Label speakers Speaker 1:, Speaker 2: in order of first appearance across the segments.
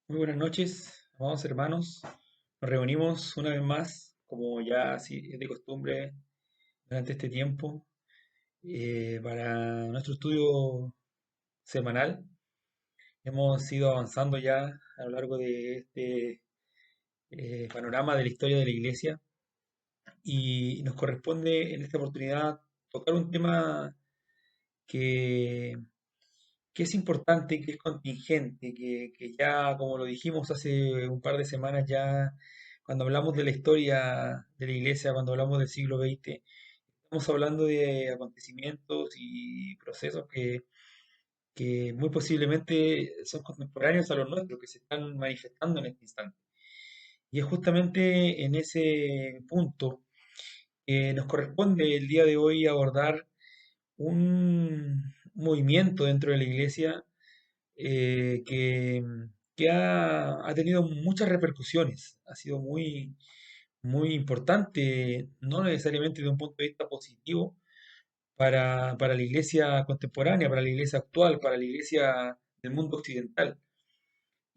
Speaker 1: Muy buenas noches, amados hermanos. Nos reunimos una vez más, como ya así es de costumbre durante este tiempo, para nuestro estudio semanal. Hemos ido avanzando ya a lo largo de este panorama de la historia de la Iglesia y nos corresponde en esta oportunidad tocar un tema que, que es importante, que es contingente, que ya, como lo dijimos hace un par de semanas ya, cuando hablamos de la historia de la Iglesia, cuando hablamos del siglo XX, estamos hablando de acontecimientos y procesos que muy posiblemente son contemporáneos a los nuestros, que se están manifestando en este instante. Y es justamente en ese punto que nos corresponde el día de hoy abordar un movimiento dentro de la Iglesia eh, que, que ha tenido muchas repercusiones, ha sido muy importante, no necesariamente de un punto de vista positivo para la iglesia contemporánea, para la iglesia actual, para la iglesia del mundo occidental.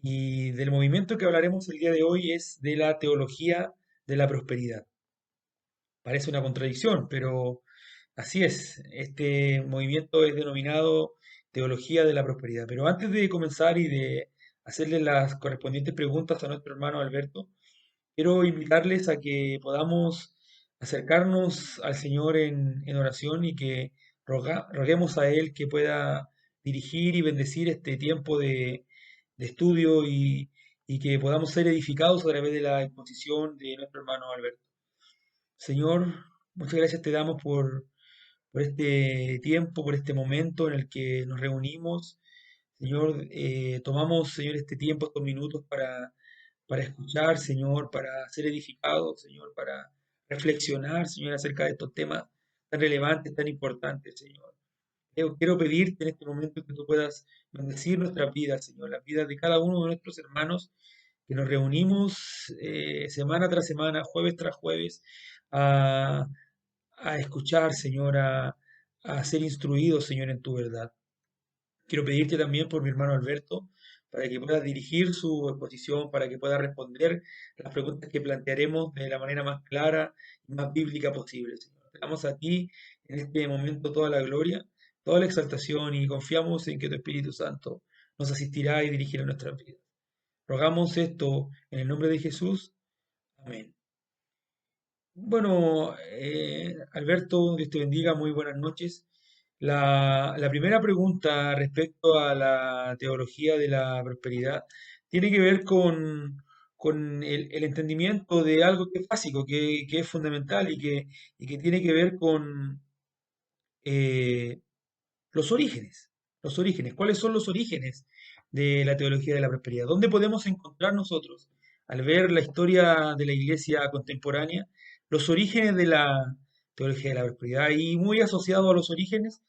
Speaker 1: Y del movimiento que hablaremos el día de hoy es de la teología de la prosperidad. Parece una contradicción, pero así es. Este movimiento es denominado Teología de la Prosperidad. Pero antes de comenzar y de hacerle las correspondientes preguntas a nuestro hermano Alberto, quiero invitarles a que podamos acercarnos al Señor en oración y que roguemos a Él que pueda dirigir y bendecir este tiempo de estudio y que podamos ser edificados a través de la exposición de nuestro hermano Alberto. Señor, muchas gracias te damos por este tiempo, por este momento en el que nos reunimos. Señor, tomamos, Señor, este tiempo, estos minutos para escuchar, Señor, para ser edificados, Señor, para reflexionar, Señor, acerca de estos temas tan relevantes, tan importantes, Señor. Quiero pedirte en este momento que tú puedas bendecir nuestras vidas, Señor, las vidas de cada uno de nuestros hermanos que nos reunimos semana tras semana, jueves tras jueves, a, a escuchar, Señor, a ser instruidos, Señor, en tu verdad. Quiero pedirte también por mi hermano Alberto, para que pueda dirigir su exposición, para que pueda responder las preguntas que plantearemos de la manera más clara y más bíblica posible, Señor. Te damos a ti en este momento toda la gloria, toda la exaltación y confiamos en que tu Espíritu Santo nos asistirá y dirigirá nuestras vidas. Rogamos esto en el nombre de Jesús. Amén. Bueno, Alberto, Dios te bendiga, muy buenas noches. La primera pregunta respecto a la teología de la prosperidad tiene que ver con el entendimiento de algo que es básico, que es fundamental y que tiene que ver con eh, los orígenes. Los orígenes. ¿Cuáles son los orígenes de la teología de la prosperidad? ¿Dónde podemos encontrar nosotros, al ver la historia de la iglesia contemporánea, los orígenes de la teología de la prosperidad? Y muy asociado a los orígenes,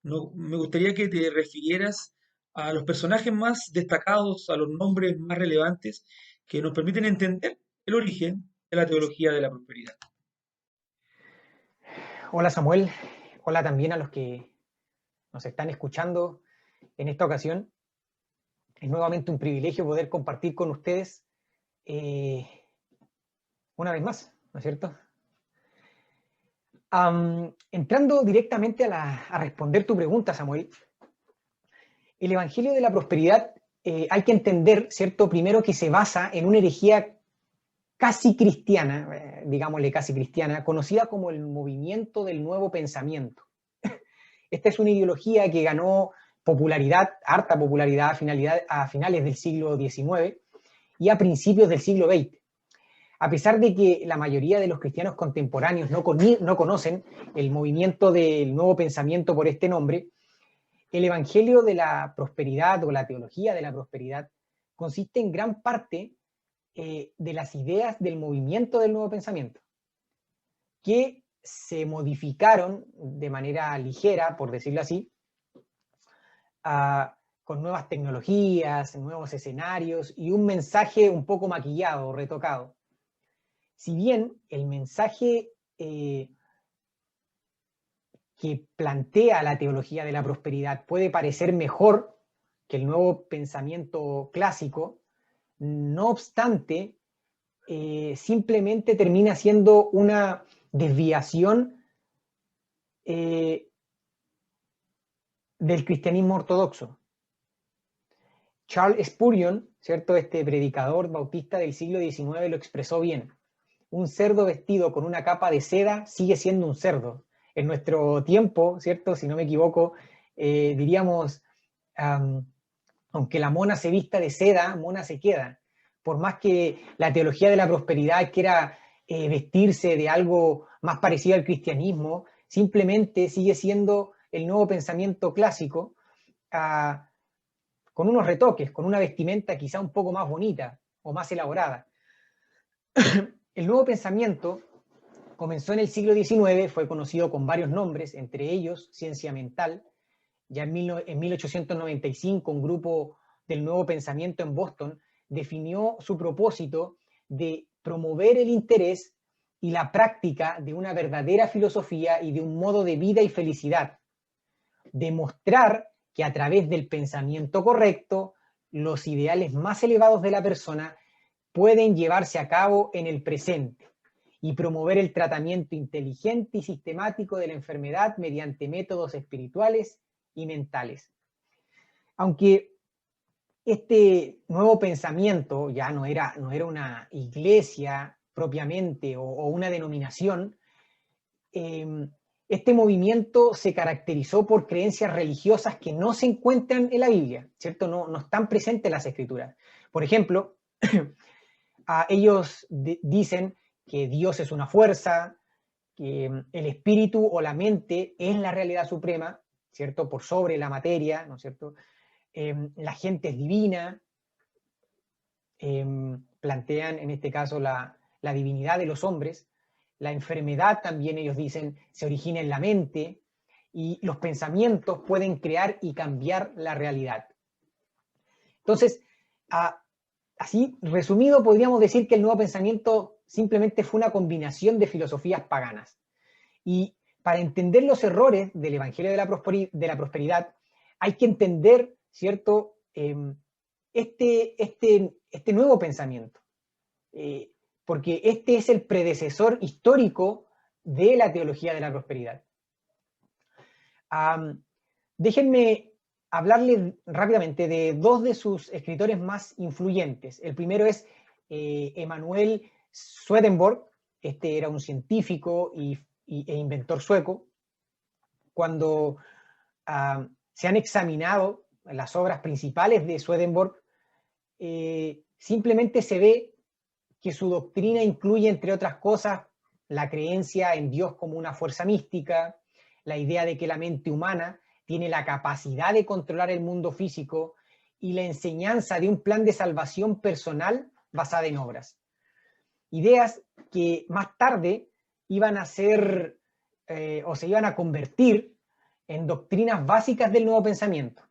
Speaker 1: me gustaría que te refirieras a los personajes más destacados, a los nombres más relevantes que nos permiten entender el origen de la teología de la prosperidad.
Speaker 2: Hola Samuel, hola también a los que nos están escuchando en esta ocasión. Es nuevamente un privilegio poder compartir con ustedes eh, una vez más, ¿no es cierto? Entrando directamente a responder tu pregunta, Samuel, el Evangelio de la Prosperidad hay que entender, ¿cierto? Primero que se basa en una herejía casi cristiana, digámosle casi cristiana, conocida como el movimiento del nuevo pensamiento. Esta es una ideología que ganó popularidad, harta popularidad a finales del siglo XIX y a principios del siglo XX. A pesar de que la mayoría de los cristianos contemporáneos no conocen el movimiento del nuevo pensamiento por este nombre, el Evangelio de la Prosperidad o la teología de la prosperidad consiste en gran parte de las ideas del movimiento del nuevo pensamiento, que se modificaron de manera ligera, por decirlo así, con nuevas tecnologías, nuevos escenarios y un mensaje un poco maquillado, retocado. Si bien el mensaje que plantea la teología de la prosperidad puede parecer mejor que el nuevo pensamiento clásico, No obstante, simplemente termina siendo una desviación del cristianismo ortodoxo. Charles Spurgeon, ¿cierto? Este predicador bautista del siglo XIX lo expresó bien. Un cerdo vestido con una capa de seda sigue siendo un cerdo. En nuestro tiempo, ¿cierto? Si no me equivoco, diríamos, aunque la mona se vista de seda, mona se queda. Por más que la teología de la prosperidad quiera vestirse de algo más parecido al cristianismo, simplemente sigue siendo el nuevo pensamiento clásico, con unos retoques, con una vestimenta quizá un poco más bonita o más elaborada. El nuevo pensamiento comenzó en el siglo XIX, fue conocido con varios nombres, entre ellos ciencia mental. Ya en 1895 un grupo del nuevo pensamiento en Boston definió su propósito de promover el interés y la práctica de una verdadera filosofía y de un modo de vida y felicidad. Demostrar que a través del pensamiento correcto, los ideales más elevados de la persona pueden llevarse a cabo en el presente y promover el tratamiento inteligente y sistemático de la enfermedad mediante métodos espirituales y mentales. Aunque este nuevo pensamiento ya no era una iglesia propiamente o una denominación, este movimiento se caracterizó por creencias religiosas que no se encuentran en la Biblia, ¿cierto? No están presentes en las Escrituras. Por ejemplo, ellos dicen que Dios es una fuerza, que el espíritu o la mente es la realidad suprema, ¿cierto? Por sobre la materia, ¿no es cierto? La gente es divina, plantean en este caso la divinidad de los hombres. La enfermedad también ellos dicen se origina en la mente y los pensamientos pueden crear y cambiar la realidad. Entonces, así resumido, podríamos decir que el nuevo pensamiento simplemente fue una combinación de filosofías paganas. Y para entender los errores del Evangelio de la Prosperidad, hay que entender, ¿cierto?, este nuevo pensamiento. Porque este es el predecesor histórico de la teología de la prosperidad. Déjenme hablarles rápidamente de dos de sus escritores más influyentes. El primero es Emanuel Swedenborg. Este era un científico e inventor sueco. Cuando se han examinado las obras principales de Swedenborg, simplemente se ve que su doctrina incluye, entre otras cosas, la creencia en Dios como una fuerza mística, la idea de que la mente humana tiene la capacidad de controlar el mundo físico y la enseñanza de un plan de salvación personal basada en obras. Ideas que más tarde iban a ser o se iban a convertir en doctrinas básicas del nuevo pensamiento.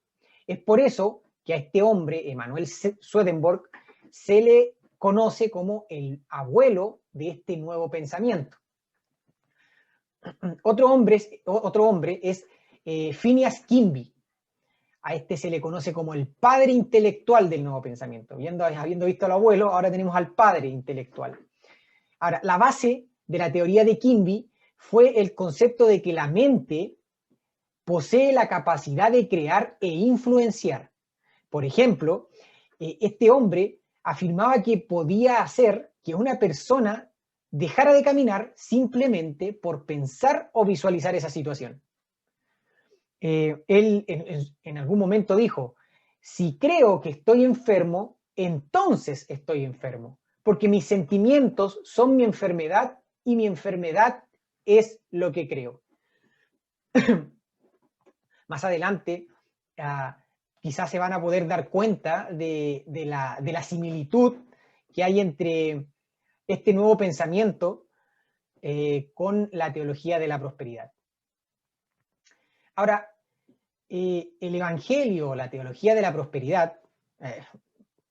Speaker 2: Es por eso que a este hombre, Emanuel Swedenborg, se le conoce como el abuelo de este nuevo pensamiento. Otro hombre es Phineas Kimby. A este se le conoce como el padre intelectual del nuevo pensamiento. Habiendo visto al abuelo, ahora tenemos al padre intelectual. Ahora, la base de la teoría de Kimby fue el concepto de que la mente posee la capacidad de crear e influenciar. Por ejemplo, este hombre afirmaba que podía hacer que una persona dejara de caminar simplemente por pensar o visualizar esa situación. Él en algún momento dijo, si creo que estoy enfermo, entonces estoy enfermo, porque mis sentimientos son mi enfermedad y mi enfermedad es lo que creo. Más adelante, quizás se van a poder dar cuenta de la similitud que hay entre este nuevo pensamiento con la teología de la prosperidad. Ahora, el Evangelio, la teología de la prosperidad,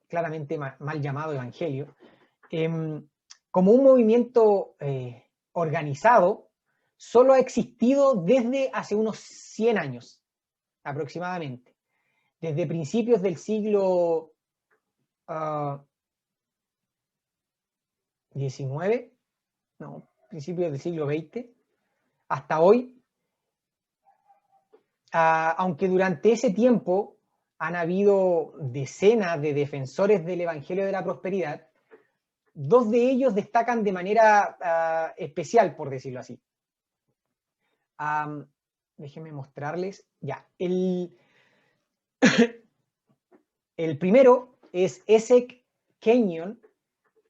Speaker 2: claramente mal llamado Evangelio, como un movimiento organizado, solo ha existido desde hace unos 100 años aproximadamente. Desde principios del siglo XIX, no, principios del siglo XX, hasta hoy, aunque durante ese tiempo han habido decenas de defensores del Evangelio de la Prosperidad, dos de ellos destacan de manera especial, por decirlo así. Déjenme mostrarles. Ya, el primero es Esek Kenyon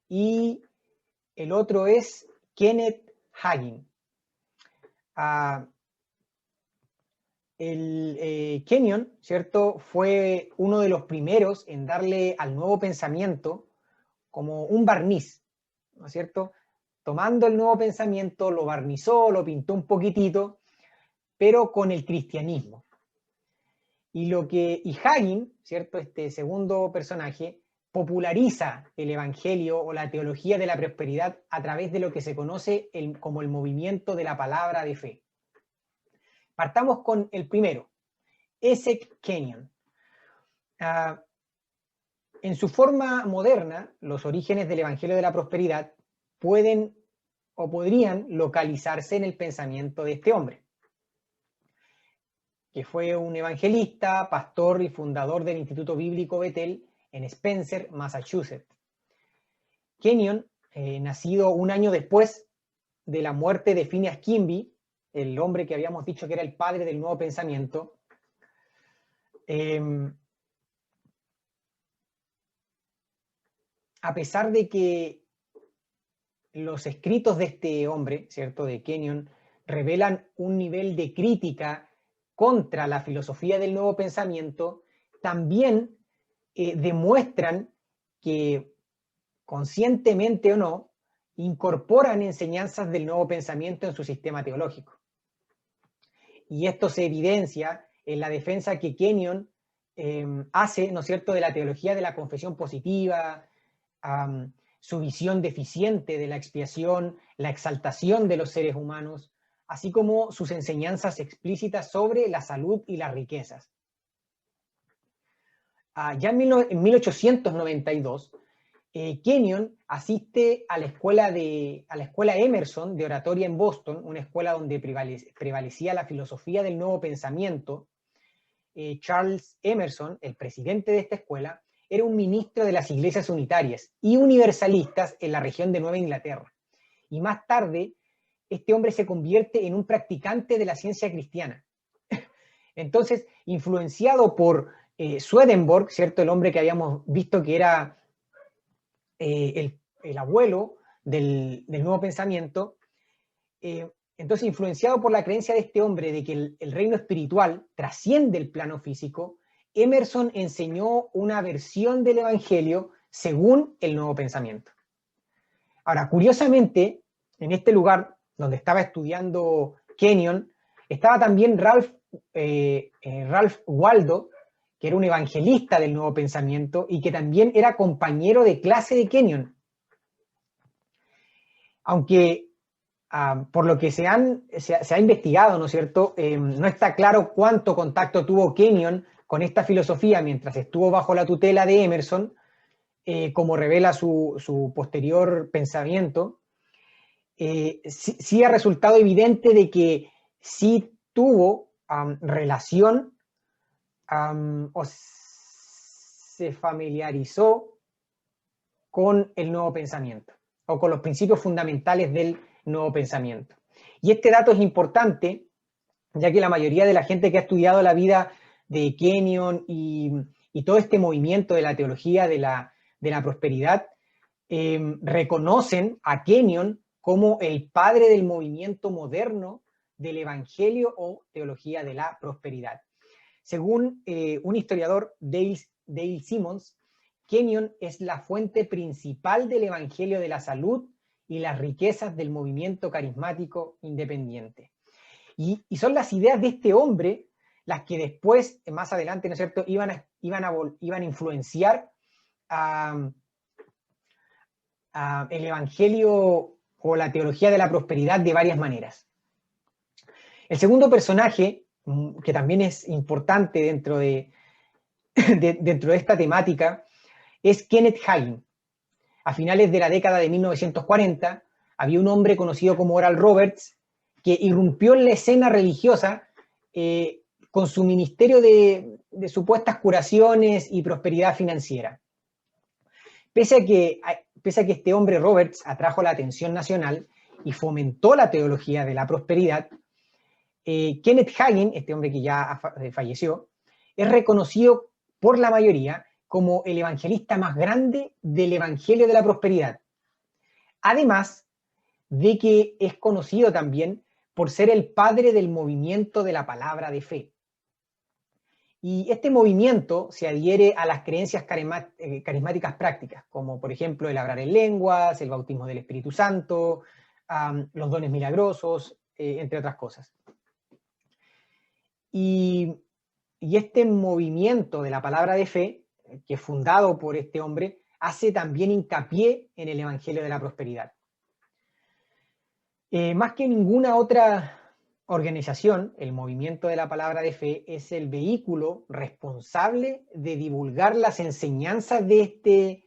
Speaker 2: y el otro es Kenneth Hagin. Kenyon, ¿cierto?, fue uno de los primeros en darle al nuevo pensamiento como un barniz, ¿no es cierto? Tomando el nuevo pensamiento, lo barnizó, lo pintó un poquitito, pero con el cristianismo. Y Hagin, ¿cierto?, este segundo personaje, populariza el Evangelio o la teología de la prosperidad a través de lo que se conoce como el movimiento de la palabra de fe. Partamos con el primero, Esek Kenyon. En su forma moderna, los orígenes del Evangelio de la Prosperidad pueden o podrían localizarse en el pensamiento de este hombre, que fue un evangelista, pastor y fundador del Instituto Bíblico Bethel en Spencer, Massachusetts. Kenyon, nacido un año después de la muerte de Phineas Kimby, el hombre que habíamos dicho que era el padre del nuevo pensamiento, a pesar de que los escritos de este hombre, ¿cierto?, de Kenyon, revelan un nivel de crítica contra la filosofía del nuevo pensamiento, también demuestran que, conscientemente o no, incorporan enseñanzas del nuevo pensamiento en su sistema teológico. Y esto se evidencia en la defensa que Kenyon hace, ¿no es cierto?, de la teología de la confesión positiva, su visión deficiente de la expiación, la exaltación de los seres humanos, así como sus enseñanzas explícitas sobre la salud y las riquezas. Ya en 1892, Kenyon asiste a la escuela Emerson de oratoria en Boston, una escuela donde prevalecía la filosofía del nuevo pensamiento. Charles Emerson, el presidente de esta escuela, era un ministro de las iglesias unitarias y universalistas en la región de Nueva Inglaterra. Y más tarde, este hombre se convierte en un practicante de la ciencia cristiana. Entonces, influenciado por Swedenborg, ¿cierto?, el hombre que habíamos visto que era el abuelo del nuevo pensamiento, entonces, influenciado por la creencia de este hombre de que el reino espiritual trasciende el plano físico, Emerson enseñó una versión del Evangelio según el nuevo pensamiento. Ahora, curiosamente, en este lugar donde estaba estudiando Kenyon, estaba también Ralph Waldo, que era un evangelista del nuevo pensamiento y que también era compañero de clase de Kenyon. Aunque por lo que se ha investigado, ¿no es cierto?, no está claro cuánto contacto tuvo Kenyon con esta filosofía mientras estuvo bajo la tutela de Emerson, como revela su posterior pensamiento. Sí ha resultado evidente de que sí tuvo relación o se familiarizó con el nuevo pensamiento o con los principios fundamentales del nuevo pensamiento. Y este dato es importante, ya que la mayoría de la gente que ha estudiado la vida de Kenyon y todo este movimiento de la teología de la prosperidad reconocen a Kenyon como el padre del movimiento moderno del evangelio o teología de la prosperidad. Según un historiador, Dale Simmons, Kenyon es la fuente principal del evangelio de la salud y las riquezas del movimiento carismático independiente. Y son las ideas de este hombre las que después, más adelante, ¿no es cierto?, iban a influenciar el evangelio o la teología de la prosperidad de varias maneras. El segundo personaje, que también es importante dentro de esta temática, es Kenneth Hagin. A finales de la década de 1940, había un hombre conocido como Oral Roberts que irrumpió en la escena religiosa con su ministerio de supuestas curaciones y prosperidad financiera. Pese a que este hombre Roberts atrajo la atención nacional y fomentó la teología de la prosperidad, Kenneth Hagin, este hombre que ya falleció, es reconocido por la mayoría como el evangelista más grande del Evangelio de la Prosperidad. Además de que es conocido también por ser el padre del movimiento de la palabra de fe. Y este movimiento se adhiere a las creencias carismáticas prácticas, como por ejemplo el hablar en lenguas, el bautismo del Espíritu Santo, los dones milagrosos, entre otras cosas. Y este movimiento de la palabra de fe, que es fundado por este hombre, hace también hincapié en el Evangelio de la Prosperidad. Más que ninguna otra organización, el movimiento de la palabra de fe es el vehículo responsable de divulgar las enseñanzas de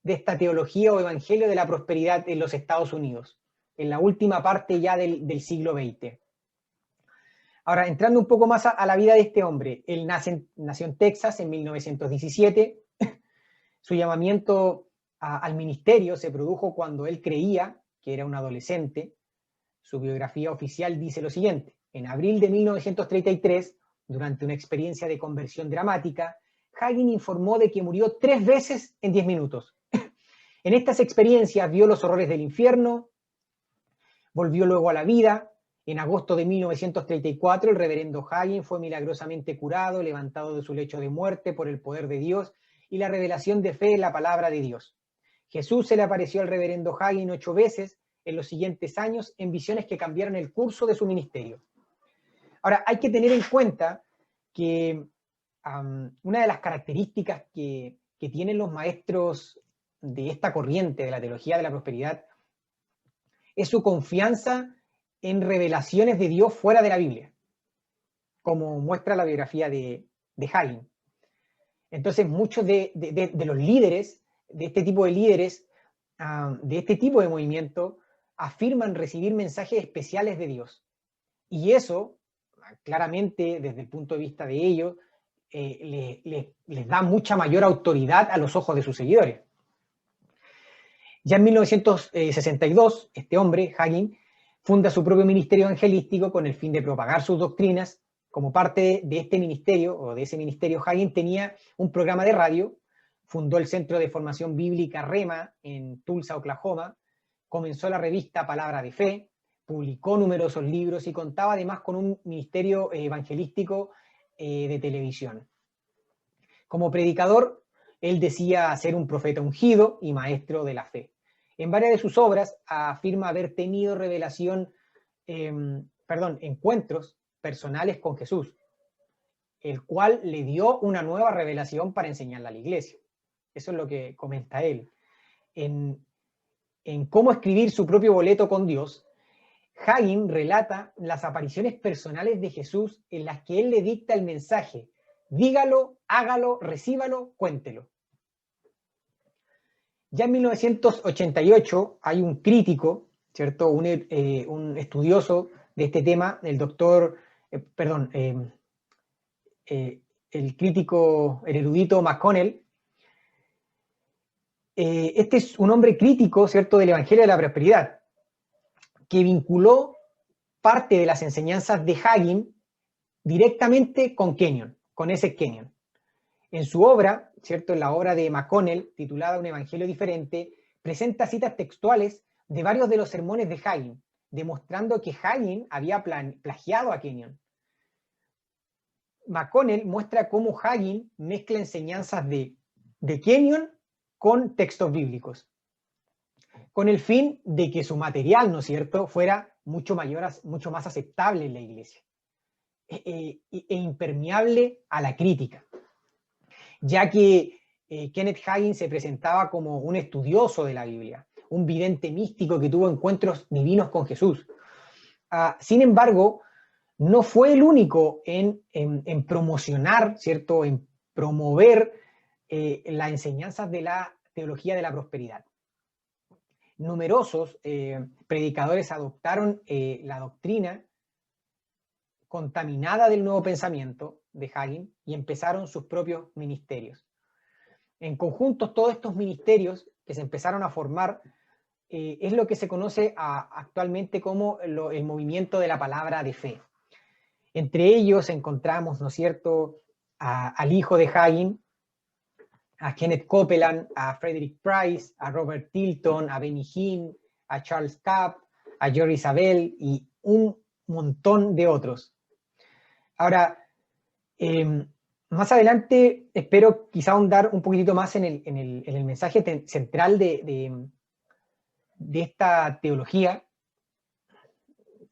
Speaker 2: esta teología o evangelio de la prosperidad en los Estados Unidos, en la última parte ya del siglo XX. Ahora, entrando un poco más a la vida de este hombre, él nació en Texas en 1917, su llamamiento al ministerio se produjo cuando él creía que era un adolescente. Su biografía oficial dice lo siguiente: en abril de 1933, durante una experiencia de conversión dramática, Hagin informó de que murió 3 veces en 10 minutos. En estas experiencias vio los horrores del infierno, volvió luego a la vida. En agosto de 1934, el reverendo Hagin fue milagrosamente curado, levantado de su lecho de muerte por el poder de Dios y la revelación de fe en la palabra de Dios. Jesús se le apareció al reverendo Hagin 8 veces en los siguientes años en visiones que cambiaron el curso de su ministerio. Ahora, hay que tener en cuenta que una de las características que tienen los maestros de esta corriente de la teología de la prosperidad es su confianza en revelaciones de Dios fuera de la Biblia, como muestra la biografía de Hagin. Entonces, muchos de los líderes, de este tipo de líderes, de este tipo de movimiento, afirman recibir mensajes especiales de Dios. Y eso, claramente, desde el punto de vista de ellos, les da mucha mayor autoridad a los ojos de sus seguidores. Ya en 1962, este hombre, Hagin, funda su propio ministerio evangelístico con el fin de propagar sus doctrinas. Como parte de este ministerio, o de ese ministerio, Hagin tenía un programa de radio, fundó el Centro de Formación Bíblica Rema en Tulsa, Oklahoma, comenzó la revista Palabra de Fe, publicó numerosos libros y contaba además con un ministerio evangelístico de televisión. Como predicador, él decía ser un profeta ungido y maestro de la fe. En varias de sus obras afirma haber tenido encuentros personales con Jesús, el cual le dio una nueva revelación para enseñarla a la iglesia. Eso es lo que comenta él. En cómo escribir su propio boleto con Dios, Hagin relata las apariciones personales de Jesús en las que él le dicta el mensaje: dígalo, hágalo, recíbalo, cuéntelo. Ya en 1988 hay un crítico, ¿cierto? Un estudioso de este tema, el crítico, el erudito McConnell. Este es un hombre crítico, ¿cierto?, del Evangelio de la Prosperidad, que vinculó parte de las enseñanzas de Hagin directamente con Kenyon, con ese Kenyon. En su obra, ¿cierto?, en la obra de McConnell, titulada Un Evangelio Diferente, presenta citas textuales de varios de los sermones de Hagin, demostrando que Hagin había plagiado a Kenyon. McConnell muestra cómo Hagin mezcla enseñanzas de Kenyon con textos bíblicos, con el fin de que su material, ¿no es cierto?, fuera mucho más aceptable en la iglesia e impermeable a la crítica, ya que Kenneth Hagin se presentaba como un estudioso de la Biblia, un vidente místico que tuvo encuentros divinos con Jesús. Sin embargo, no fue el único en promocionar, ¿cierto?, en promover las enseñanzas de la teología de la prosperidad. numerosos predicadores adoptaron la doctrina contaminada del nuevo pensamiento de Hagin y empezaron sus propios ministerios. En conjunto, todos estos ministerios que se empezaron a formar es lo que se conoce actualmente como el movimiento de la palabra de fe. Entre ellos encontramos, ¿no es cierto?, al hijo de Hagin, a Kenneth Copeland, a Frederick Price, a Robert Tilton, a Benny Hinn, a Charles Capp, a Jory Isabel y un montón de otros. Ahora, más adelante espero quizá ahondar un poquitito más en el mensaje central de esta teología,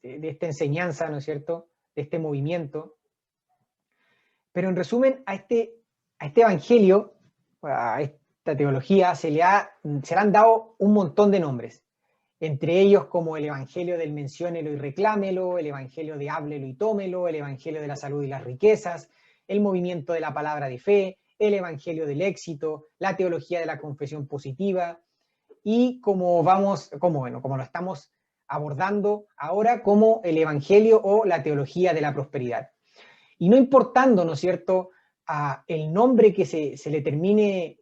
Speaker 2: de esta enseñanza, ¿no es cierto?, de este movimiento. Pero en resumen, a este evangelio, a esta teología, se le han dado un montón de nombres. Entre ellos como el evangelio del menciónelo y reclámelo, el evangelio de háblelo y tómelo, el evangelio de la salud y las riquezas, el movimiento de la palabra de fe, el evangelio del éxito, la teología de la confesión positiva, y como lo estamos abordando ahora, como el evangelio o la teología de la prosperidad. Y no importando, ¿no es cierto?, el nombre que se termine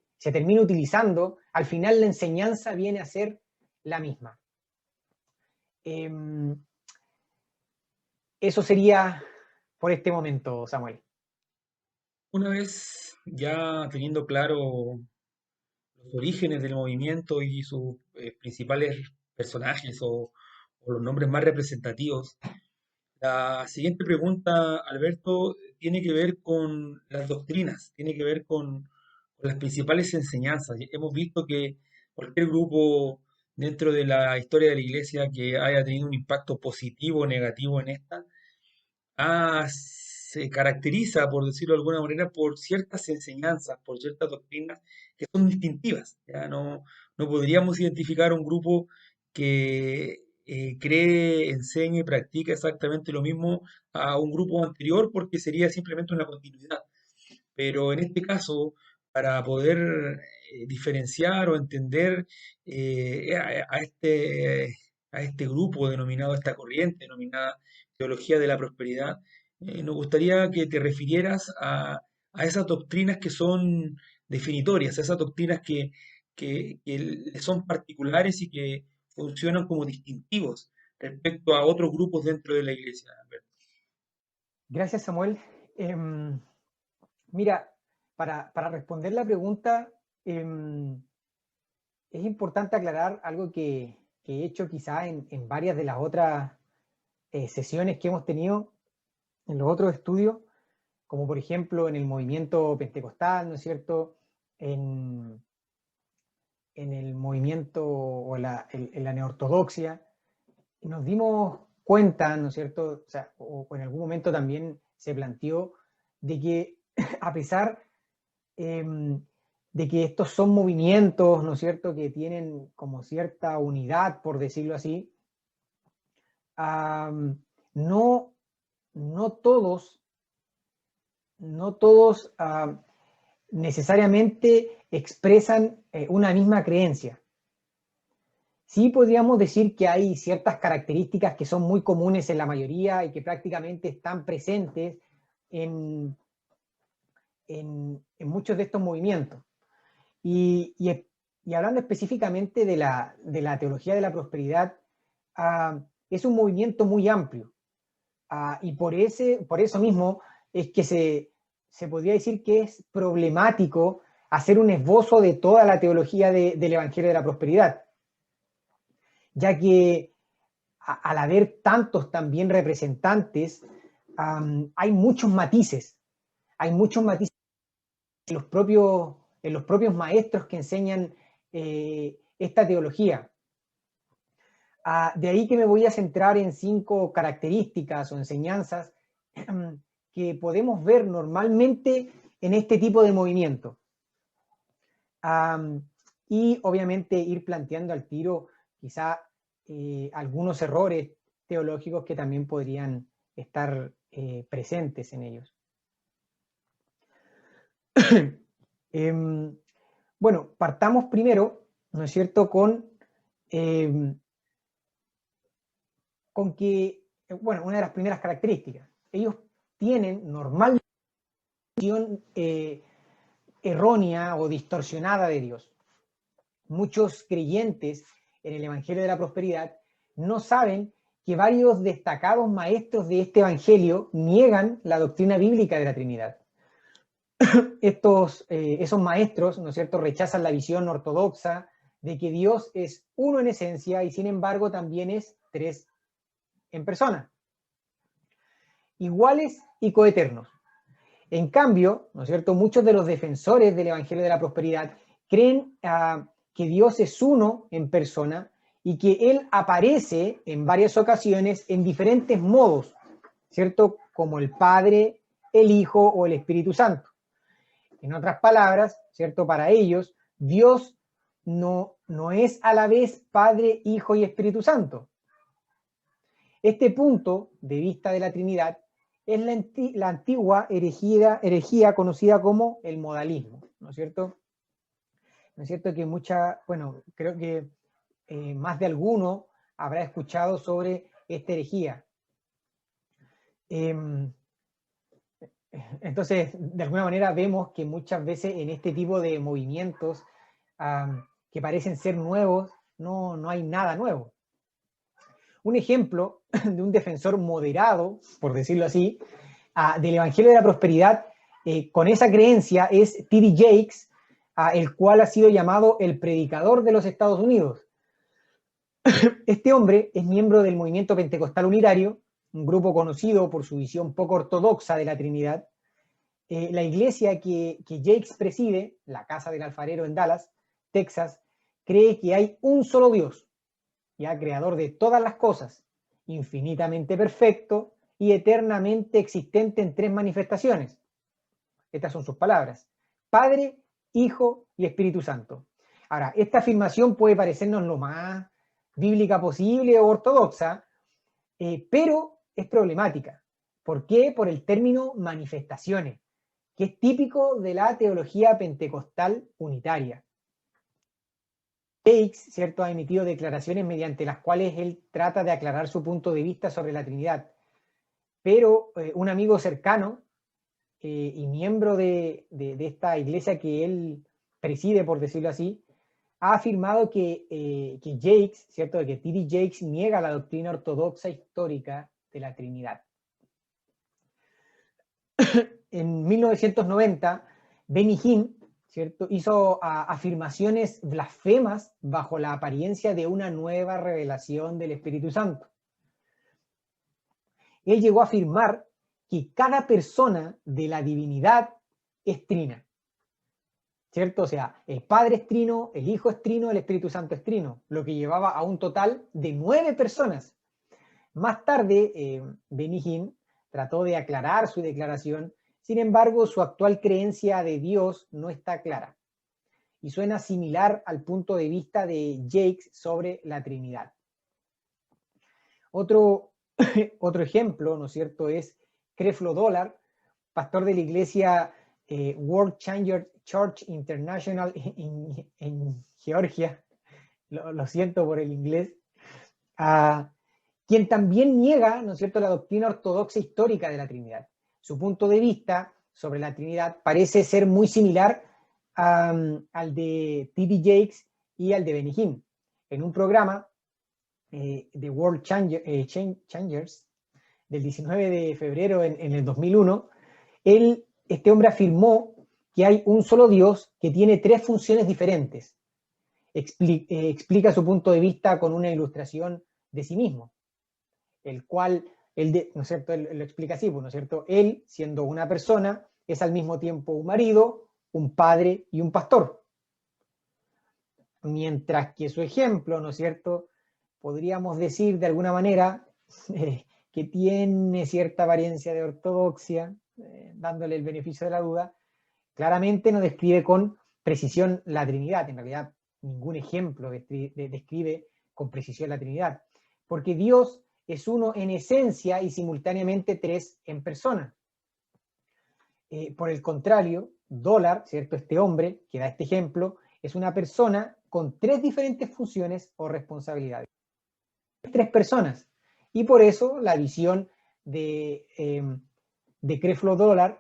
Speaker 2: utilizando, al final la enseñanza viene a ser la misma. Eso sería por este momento, Samuel.
Speaker 1: Una vez ya teniendo claro los orígenes del movimiento y sus principales personajes o los nombres más representativos, la siguiente pregunta, Alberto, tiene que ver con las doctrinas, tiene que ver con las principales enseñanzas. Hemos visto que cualquier grupo dentro de la historia de la iglesia que haya tenido un impacto positivo o negativo en esta, se caracteriza, por decirlo de alguna manera, por ciertas enseñanzas, por ciertas doctrinas que son distintivas. ¿Ya? No podríamos identificar un grupo que cree, enseña y practica exactamente lo mismo a un grupo anterior porque sería simplemente una continuidad. Pero en este caso, para poder diferenciar o entender a este grupo denominado, esta corriente denominada teología de la prosperidad, nos gustaría que te refirieras a esas doctrinas que son definitorias, a esas doctrinas que le son particulares y que funcionan como distintivos respecto a otros grupos dentro de la iglesia.
Speaker 2: Gracias, Samuel. Mira, para responder la pregunta, es importante aclarar algo que he hecho quizá en varias de las otras sesiones que hemos tenido en los otros estudios, como por ejemplo en el movimiento pentecostal, ¿no es cierto?, en el movimiento o en la neortodoxia, nos dimos cuenta, ¿no es cierto?, o sea, o en algún momento también se planteó de que a pesar de que estos son movimientos, ¿no es cierto?, que tienen como cierta unidad, por decirlo así, no, no todos necesariamente expresan una misma creencia. Sí podríamos decir que hay ciertas características que son muy comunes en la mayoría y que prácticamente están presentes en muchos de estos movimientos. Y hablando específicamente de la teología de la prosperidad, es un movimiento muy amplio. Y por eso mismo es que se podría decir que es problemático hacer un esbozo de toda la teología del Evangelio de la Prosperidad, ya que al haber tantos también representantes, hay muchos matices en los propios maestros que enseñan esta teología. De ahí que me voy a centrar en 5 características o enseñanzas que podemos ver normalmente en este tipo de movimiento. Y obviamente ir planteando al tiro quizá algunos errores teológicos que también podrían estar presentes en ellos. Bueno, partamos primero, ¿no es cierto?, con con que, bueno, una de las primeras características, ellos tienen normalmente una visión errónea o distorsionada de Dios. Muchos creyentes en el Evangelio de la Prosperidad no saben que varios destacados maestros de este Evangelio niegan la doctrina bíblica de la Trinidad. Esos maestros, ¿no es cierto?, rechazan la visión ortodoxa de que Dios es uno en esencia y sin embargo también es tres en persona, iguales y coeternos. En cambio, ¿no es cierto?, muchos de los defensores del Evangelio de la Prosperidad creen que Dios es uno en persona y que Él aparece en varias ocasiones en diferentes modos, ¿cierto?, como el Padre, el Hijo o el Espíritu Santo. En otras palabras, ¿cierto?, para ellos, Dios no es a la vez Padre, Hijo y Espíritu Santo. Este punto de vista de la Trinidad es la antigua herejía conocida como el modalismo, ¿no es cierto? ¿No es cierto que creo que más de alguno habrá escuchado sobre esta herejía? Entonces, de alguna manera vemos que muchas veces en este tipo de movimientos que parecen ser nuevos, no hay nada nuevo. Un ejemplo de un defensor moderado, por decirlo así, del Evangelio de la Prosperidad, con esa creencia es T.D. Jakes, el cual ha sido llamado el predicador de los Estados Unidos. Este hombre es miembro del movimiento pentecostal unitario, un grupo conocido por su visión poco ortodoxa de la Trinidad. La iglesia que Jakes preside, la Casa del Alfarero en Dallas, Texas, cree que hay un solo Dios, ya creador de todas las cosas, infinitamente perfecto y eternamente existente en tres manifestaciones. Estas son sus palabras: Padre, Hijo y Espíritu Santo. Ahora, esta afirmación puede parecernos lo más bíblica posible o ortodoxa, pero es problemática. ¿Por qué? Por el término manifestaciones, que es típico de la teología pentecostal unitaria. Jakes, ¿cierto?, ha emitido declaraciones mediante las cuales él trata de aclarar su punto de vista sobre la Trinidad. Pero un amigo cercano y miembro de esta iglesia que él preside, por decirlo así, ha afirmado que Jakes, ¿cierto?, que T.D. Jakes niega la doctrina ortodoxa histórica de la Trinidad. En 1990, Benny Hinn, ¿cierto?, hizo afirmaciones blasfemas bajo la apariencia de una nueva revelación del Espíritu Santo. Él llegó a afirmar que cada persona de la divinidad es trina, ¿cierto? O sea, el Padre es trino, el Hijo es trino, el Espíritu Santo es trino, lo que llevaba a un total de 9 personas. Más tarde, Benny Hinn trató de aclarar su declaración. Sin embargo, su actual creencia de Dios no está clara y suena similar al punto de vista de Jakes sobre la Trinidad. Otro ejemplo, ¿no es cierto?, es Creflo Dollar, pastor de la iglesia World Changer Church International en Georgia, lo siento por el inglés, quien también niega, ¿no es cierto?, la doctrina ortodoxa histórica de la Trinidad. Su punto de vista sobre la Trinidad parece ser muy similar al de T.D. Jakes y al de Benny Hinn. En un programa de World Changers del 19 de febrero en el 2001, este hombre afirmó que hay un solo Dios que tiene 3 funciones diferentes. Explica su punto de vista con una ilustración de sí mismo, el cual, ¿no es cierto?, él lo explica así, ¿no es cierto? Él, siendo una persona, es al mismo tiempo un marido, un padre y un pastor. Mientras que su ejemplo, ¿no es cierto?, podríamos decir de alguna manera que tiene cierta apariencia de ortodoxia, dándole el beneficio de la duda, claramente no describe con precisión la Trinidad. En realidad, ningún ejemplo describe con precisión la Trinidad, porque Dios es uno en esencia y simultáneamente 3 en persona. Por el contrario, Dollar, ¿cierto?, este hombre que da este ejemplo, es una persona con 3 diferentes funciones o responsabilidades. 3 personas. Y por eso la visión de Creflo Dollar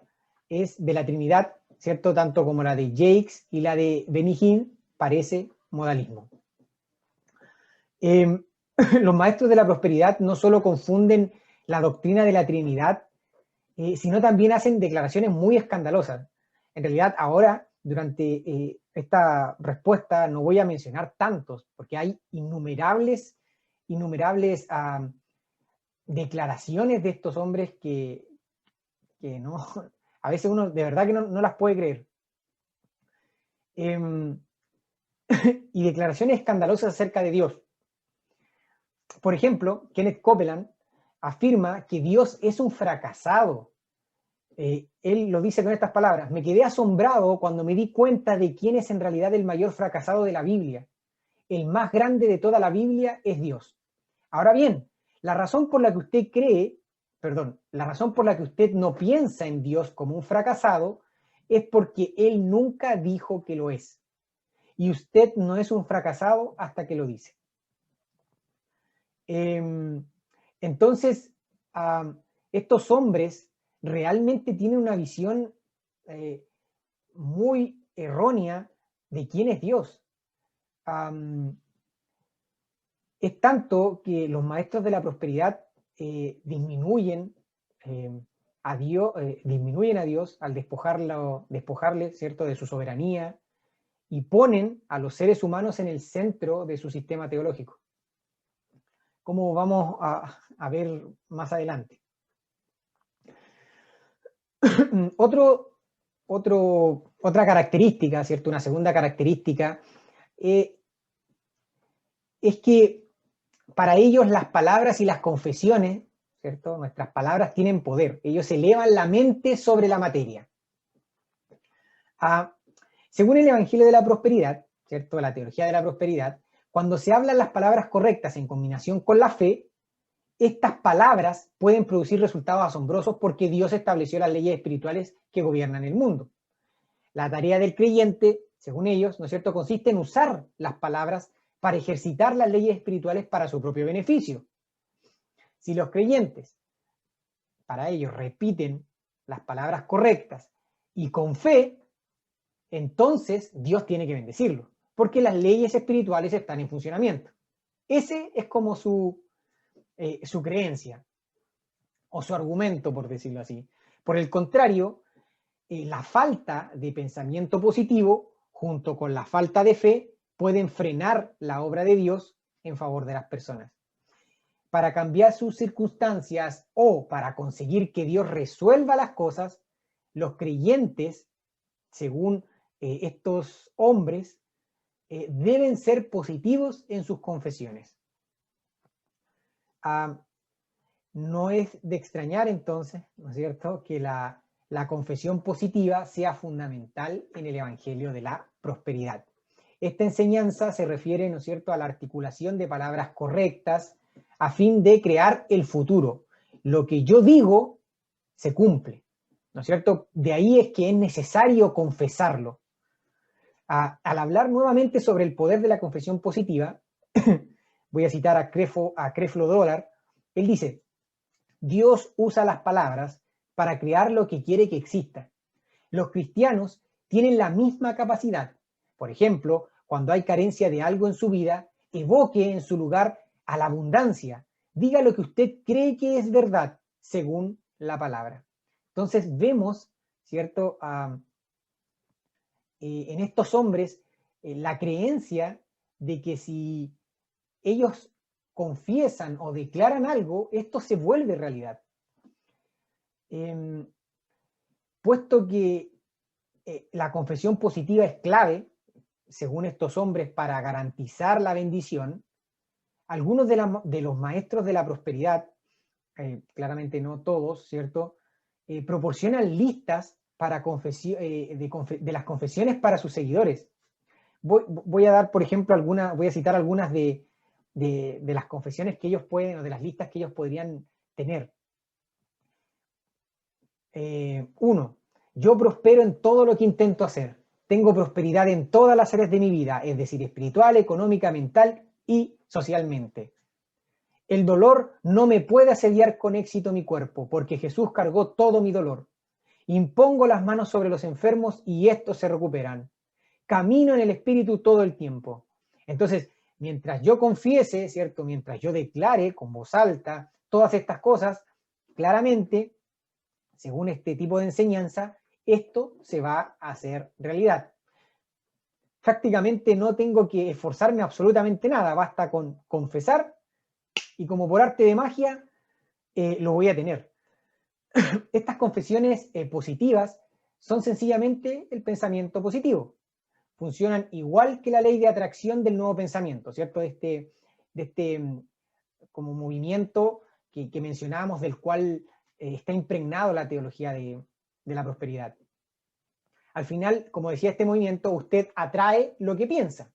Speaker 2: es de la Trinidad, ¿cierto? Tanto como la de Jakes y la de Benny Hinn parece modalismo. Los maestros de la prosperidad no solo confunden la doctrina de la Trinidad, sino también hacen declaraciones muy escandalosas. En realidad, ahora, durante esta respuesta, no voy a mencionar tantos, porque hay innumerables declaraciones de estos hombres que no, a veces uno de verdad que no las puede creer. Y declaraciones escandalosas acerca de Dios. Por ejemplo, Kenneth Copeland afirma que Dios es un fracasado. Él lo dice con estas palabras: me quedé asombrado cuando me di cuenta de quién es en realidad el mayor fracasado de la Biblia. El más grande de toda la Biblia es Dios. Ahora bien, la razón por la que usted no piensa en Dios como un fracasado es porque Él nunca dijo que lo es. Y usted no es un fracasado hasta que lo dice. Entonces, estos hombres realmente tienen una visión muy errónea de quién es Dios. Es tanto que los maestros de la prosperidad disminuyen a Dios al despojarle, ¿cierto?, de su soberanía, y ponen a los seres humanos en el centro de su sistema teológico, como vamos a ver más adelante. Otra característica, ¿cierto?, una segunda característica, es que para ellos las palabras y las confesiones, ¿cierto?, nuestras palabras tienen poder. Ellos elevan la mente sobre la materia. Según el Evangelio de la Prosperidad, ¿cierto?, la teología de la prosperidad, cuando se hablan las palabras correctas en combinación con la fe, estas palabras pueden producir resultados asombrosos porque Dios estableció las leyes espirituales que gobiernan el mundo. La tarea del creyente, según ellos, ¿no es cierto?, consiste en usar las palabras para ejercitar las leyes espirituales para su propio beneficio. Si los creyentes, para ellos, repiten las palabras correctas y con fe, entonces Dios tiene que bendecirlo, porque las leyes espirituales están en funcionamiento. Ese es como su creencia o su argumento, por decirlo así. Por el contrario, la falta de pensamiento positivo junto con la falta de fe pueden frenar la obra de Dios en favor de las personas. Para cambiar sus circunstancias o para conseguir que Dios resuelva las cosas, los creyentes, según estos hombres, deben ser positivos en sus confesiones. No es de extrañar entonces, ¿no es cierto?, que la confesión positiva sea fundamental en el Evangelio de la Prosperidad. Esta enseñanza se refiere, ¿no es cierto?, a la articulación de palabras correctas a fin de crear el futuro. Lo que yo digo se cumple, ¿no es cierto? De ahí es que es necesario confesarlo. Al hablar nuevamente sobre el poder de la confesión positiva, voy a citar a Creflo Dollar. Él dice: Dios usa las palabras para crear lo que quiere que exista. Los cristianos tienen la misma capacidad. Por ejemplo, cuando hay carencia de algo en su vida, evoque en su lugar a la abundancia. Diga lo que usted cree que es verdad, según la palabra. Entonces vemos, ¿cierto?, en estos hombres la creencia de que si ellos confiesan o declaran algo, esto se vuelve realidad. Puesto que la confesión positiva es clave, según estos hombres, para garantizar la bendición, algunos de los maestros de la prosperidad, claramente no todos, ¿cierto?, proporcionan listas para de las confesiones para sus seguidores. Voy a dar, por ejemplo, voy a citar algunas de las confesiones que ellos pueden, o de las listas que ellos podrían tener. 1. Yo prospero en todo lo que intento hacer. tengo prosperidad en todas las áreas de mi vida, es decir, espiritual, económica, mental y socialmente. El dolor no me puede asediar con éxito mi cuerpo, porque Jesús cargó todo mi dolor. Impongo las manos sobre los enfermos y estos se recuperan. Camino en el Espíritu todo el tiempo. Entonces, mientras yo confiese, ¿cierto? Mientras yo declare con voz alta todas estas cosas, claramente, según este tipo de enseñanza, esto se va a hacer realidad. Prácticamente no tengo que esforzarme absolutamente nada, basta con confesar y como por arte de magia lo voy a tener. Estas confesiones positivas son sencillamente el pensamiento positivo. Funcionan igual que la ley de atracción del nuevo pensamiento, ¿cierto? De este como movimiento que mencionábamos, del cual está impregnado la teología de la prosperidad. Al final, como decía este movimiento, usted atrae lo que piensa.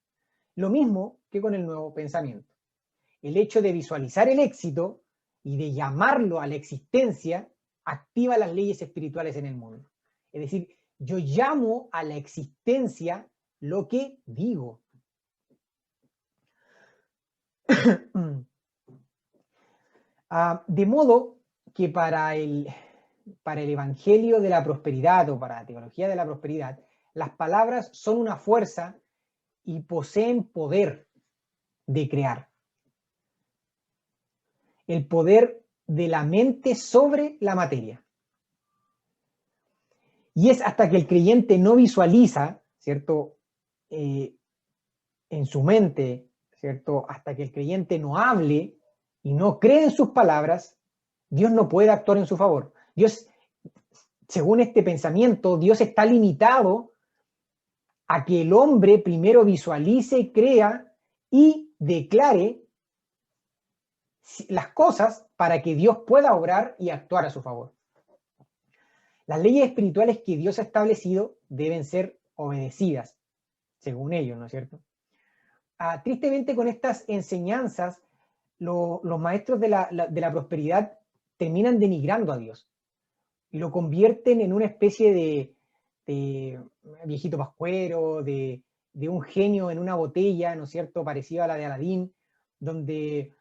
Speaker 2: Lo mismo que con el nuevo pensamiento. El hecho de visualizar el éxito y de llamarlo a la existencia activa las leyes espirituales en el mundo. Es decir, yo llamo a la existencia lo que digo. De modo que para el Evangelio de la Prosperidad o para la teología de la prosperidad, las palabras son una fuerza y poseen poder de crear. El poder de la mente sobre la materia. Y es hasta que el creyente no visualiza, ¿cierto? En su mente, ¿cierto? Hasta que el creyente no hable y no cree en sus palabras, Dios no puede actuar en su favor. Dios, según este pensamiento, Dios está limitado a que el hombre primero visualice, crea y declare las cosas para que Dios pueda obrar y actuar a su favor. Las leyes espirituales que Dios ha establecido deben ser obedecidas, según ellos, ¿no es cierto? Tristemente, con estas enseñanzas, los maestros de la prosperidad terminan denigrando a Dios y lo convierten en una especie de viejito pascuero, de un genio en una botella, ¿no es cierto?, parecido a la de Aladín, donde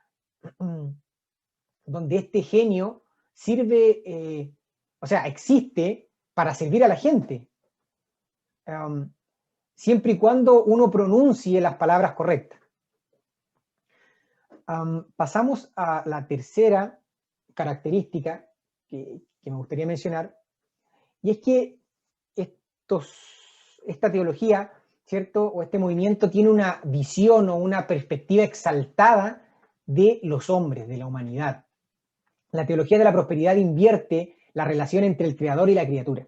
Speaker 2: este genio sirve, existe para servir a la gente, siempre y cuando uno pronuncie las palabras correctas. Pasamos a la tercera característica que me gustaría mencionar, y es que esta teología, ¿cierto?, o este movimiento tiene una visión o una perspectiva exaltada de los hombres, de la humanidad. La teología de la prosperidad invierte la relación entre el creador y la criatura.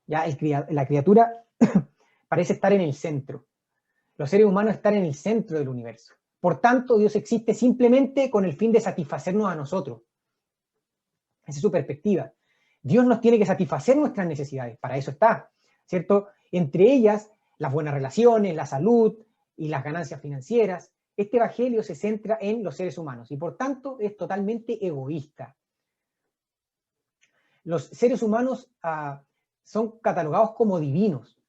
Speaker 2: Ya la criatura parece estar en el centro. Los seres humanos están en el centro del universo. Por tanto, Dios existe simplemente con el fin de satisfacernos a nosotros. Esa es su perspectiva. Dios nos tiene que satisfacer nuestras necesidades, para eso está, ¿cierto? Entre ellas, las buenas relaciones, la salud y las ganancias financieras. Este evangelio se centra en los seres humanos y por tanto es totalmente egoísta. Los seres humanos son catalogados como divinos.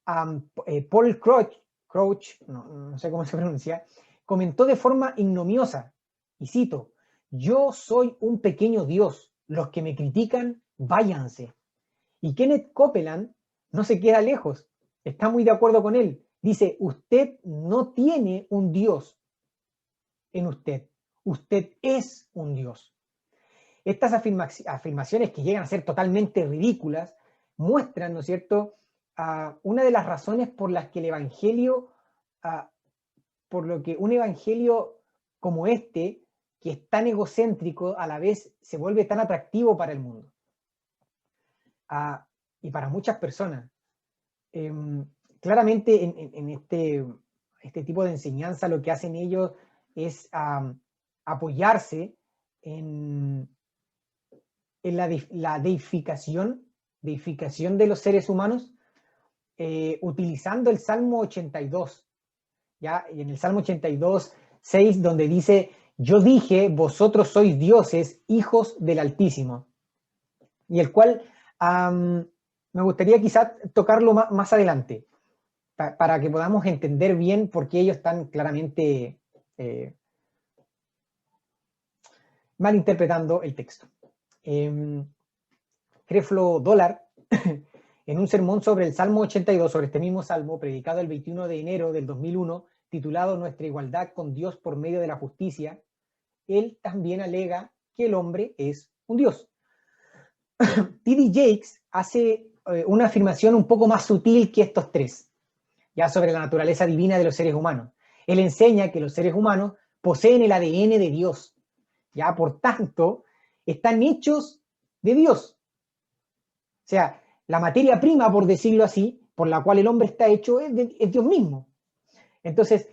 Speaker 2: Paul Crouch, no sé cómo se pronuncia, comentó de forma ignominiosa, y cito: "Yo soy un pequeño Dios, los que me critican, váyanse". Y Kenneth Copeland no se queda lejos, está muy de acuerdo con él. Dice: usted no tiene un Dios en usted, usted es un Dios. Estas afirmaciones, que llegan a ser totalmente ridículas, muestran, ¿no es cierto?, una de las razones por las que el evangelio, por lo que un evangelio como este, que es tan egocéntrico, a la vez se vuelve tan atractivo para el mundo y para muchas personas. Claramente en este tipo de enseñanza lo que hacen ellos es apoyarse en la deificación de los seres humanos, utilizando el Salmo 82, ¿ya? Y en el Salmo 82, 6, donde dice: "Yo dije, vosotros sois dioses, hijos del Altísimo", y el cual me gustaría quizás tocarlo más adelante. para que podamos entender bien por qué ellos están claramente malinterpretando el texto. Creflo Dollar, en un sermón sobre el Salmo 82, sobre este mismo salmo, predicado el 21 de enero del 2001, titulado Nuestra igualdad con Dios por medio de la justicia, él también alega que el hombre es un Dios. T.D. Jakes hace una afirmación un poco más sutil que estos tres, ya sobre la naturaleza divina de los seres humanos. Él enseña que los seres humanos poseen el ADN de Dios, ya por tanto, están hechos de Dios. O sea, la materia prima, por decirlo así, por la cual el hombre está hecho, es Dios mismo. Entonces,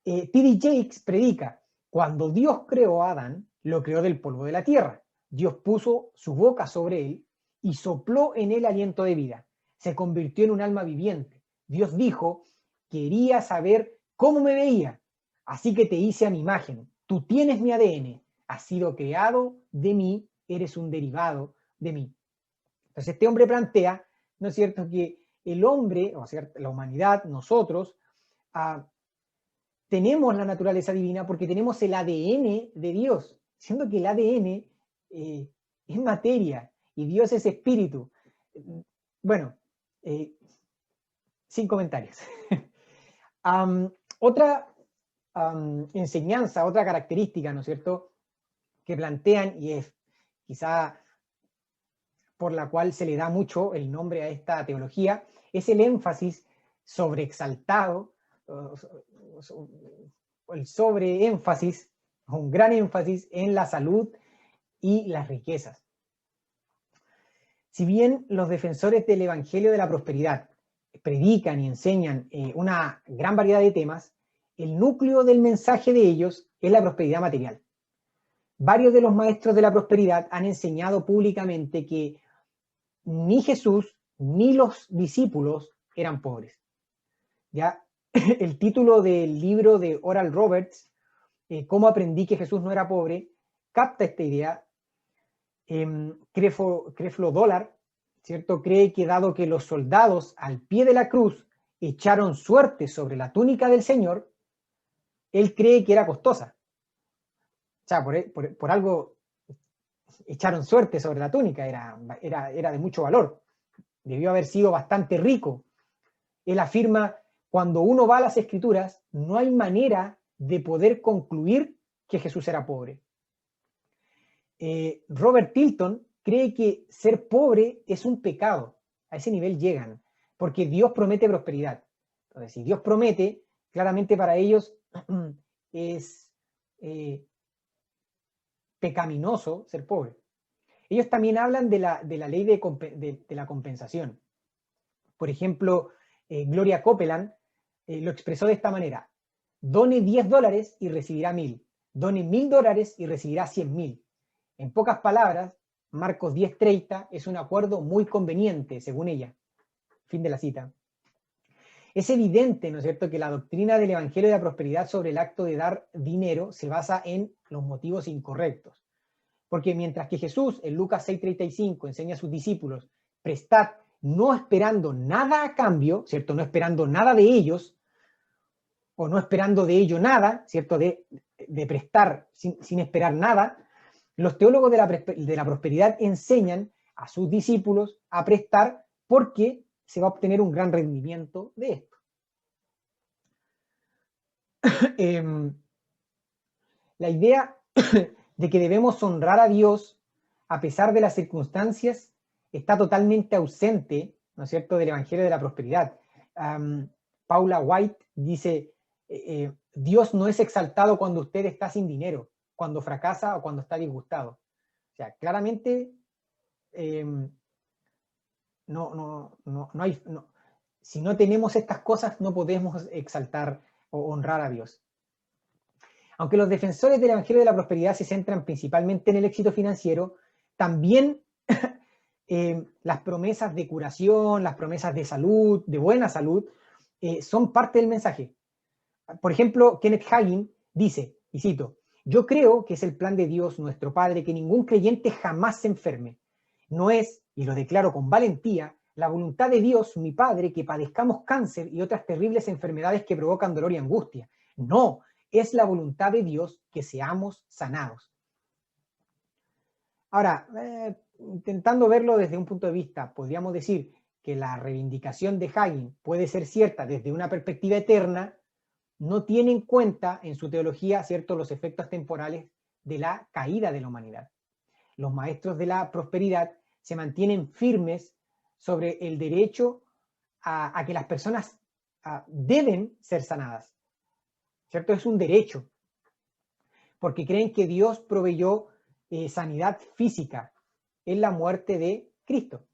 Speaker 2: T.D. Jakes predica, cuando Dios creó a Adán, lo creó del polvo de la tierra. Dios puso su boca sobre él y sopló en él aliento de vida. Se convirtió en un alma viviente. Dios dijo, quería saber cómo me veía, así que te hice a mi imagen. Tú tienes mi ADN, has sido creado de mí, eres un derivado de mí. Entonces este hombre plantea, ¿no es cierto?, que el hombre, o sea, la humanidad, nosotros, tenemos la naturaleza divina porque tenemos el ADN de Dios, siendo que el ADN es materia y Dios es espíritu. Bueno, sin comentarios. Otra enseñanza, otra característica, ¿no es cierto?, que plantean, y es quizá por la cual se le da mucho el nombre a esta teología, es el énfasis sobreexaltado, el sobreénfasis, un gran énfasis en la salud y las riquezas. Si bien los defensores del Evangelio de la Prosperidad predican y enseñan una gran variedad de temas, el núcleo del mensaje de ellos es la prosperidad material. Varios de los maestros de la prosperidad han enseñado públicamente que ni Jesús ni los discípulos eran pobres. ¿Ya? El título del libro de Oral Roberts, Cómo aprendí que Jesús no era pobre, capta esta idea. Creflo Dollar, ¿cierto?, cree que dado que los soldados al pie de la cruz echaron suerte sobre la túnica del Señor, él cree que era costosa. O sea, por algo echaron suerte sobre la túnica, era de mucho valor. Debió haber sido bastante rico. Él afirma, cuando uno va a las Escrituras, no hay manera de poder concluir que Jesús era pobre. Robert Tilton cree que ser pobre es un pecado. A ese nivel llegan, porque Dios promete prosperidad. Entonces, si Dios promete, claramente para ellos es pecaminoso ser pobre. Ellos también hablan de la ley de la compensación. Por ejemplo, Gloria Copeland lo expresó de esta manera: done $10 y recibirá 1000. Done $1000 y recibirá 100.000. En pocas palabras, Marcos 10:30 es un acuerdo muy conveniente, según ella. Fin de la cita. Es evidente, ¿no es cierto?, que la doctrina del Evangelio de la Prosperidad sobre el acto de dar dinero se basa en los motivos incorrectos. Porque mientras que Jesús en Lucas 6:35 enseña a sus discípulos, prestad no esperando nada a cambio, ¿cierto?, no esperando nada de ellos, o no esperando de ello nada, ¿cierto?, de prestar sin esperar nada, los teólogos de la prosperidad enseñan a sus discípulos a prestar porque se va a obtener un gran rendimiento de esto. La idea de que debemos honrar a Dios a pesar de las circunstancias está totalmente ausente, ¿no es cierto?, del Evangelio de la Prosperidad. Paula White dice, Dios no es exaltado cuando usted está sin dinero, cuando fracasa o cuando está disgustado. O sea, claramente si no tenemos estas cosas no podemos exaltar o honrar a Dios. Aunque los defensores del Evangelio de la Prosperidad se centran principalmente en el éxito financiero, también las promesas de curación, las promesas de salud, de buena salud, son parte del mensaje. Por ejemplo, Kenneth Hagin dice, y cito, yo creo que es el plan de Dios, nuestro Padre, que ningún creyente jamás se enferme. No es, y lo declaro con valentía, la voluntad de Dios, mi Padre, que padezcamos cáncer y otras terribles enfermedades que provocan dolor y angustia. No, es la voluntad de Dios que seamos sanados. Ahora, intentando verlo desde un punto de vista, podríamos decir que la reivindicación de Hagin puede ser cierta desde una perspectiva eterna, no tiene en cuenta en su teología, ¿cierto?, los efectos temporales de la caída de la humanidad. Los maestros de la prosperidad se mantienen firmes sobre el derecho a que las personas deben ser sanadas, ¿cierto? Es un derecho, porque creen que Dios proveyó sanidad física en la muerte de Cristo.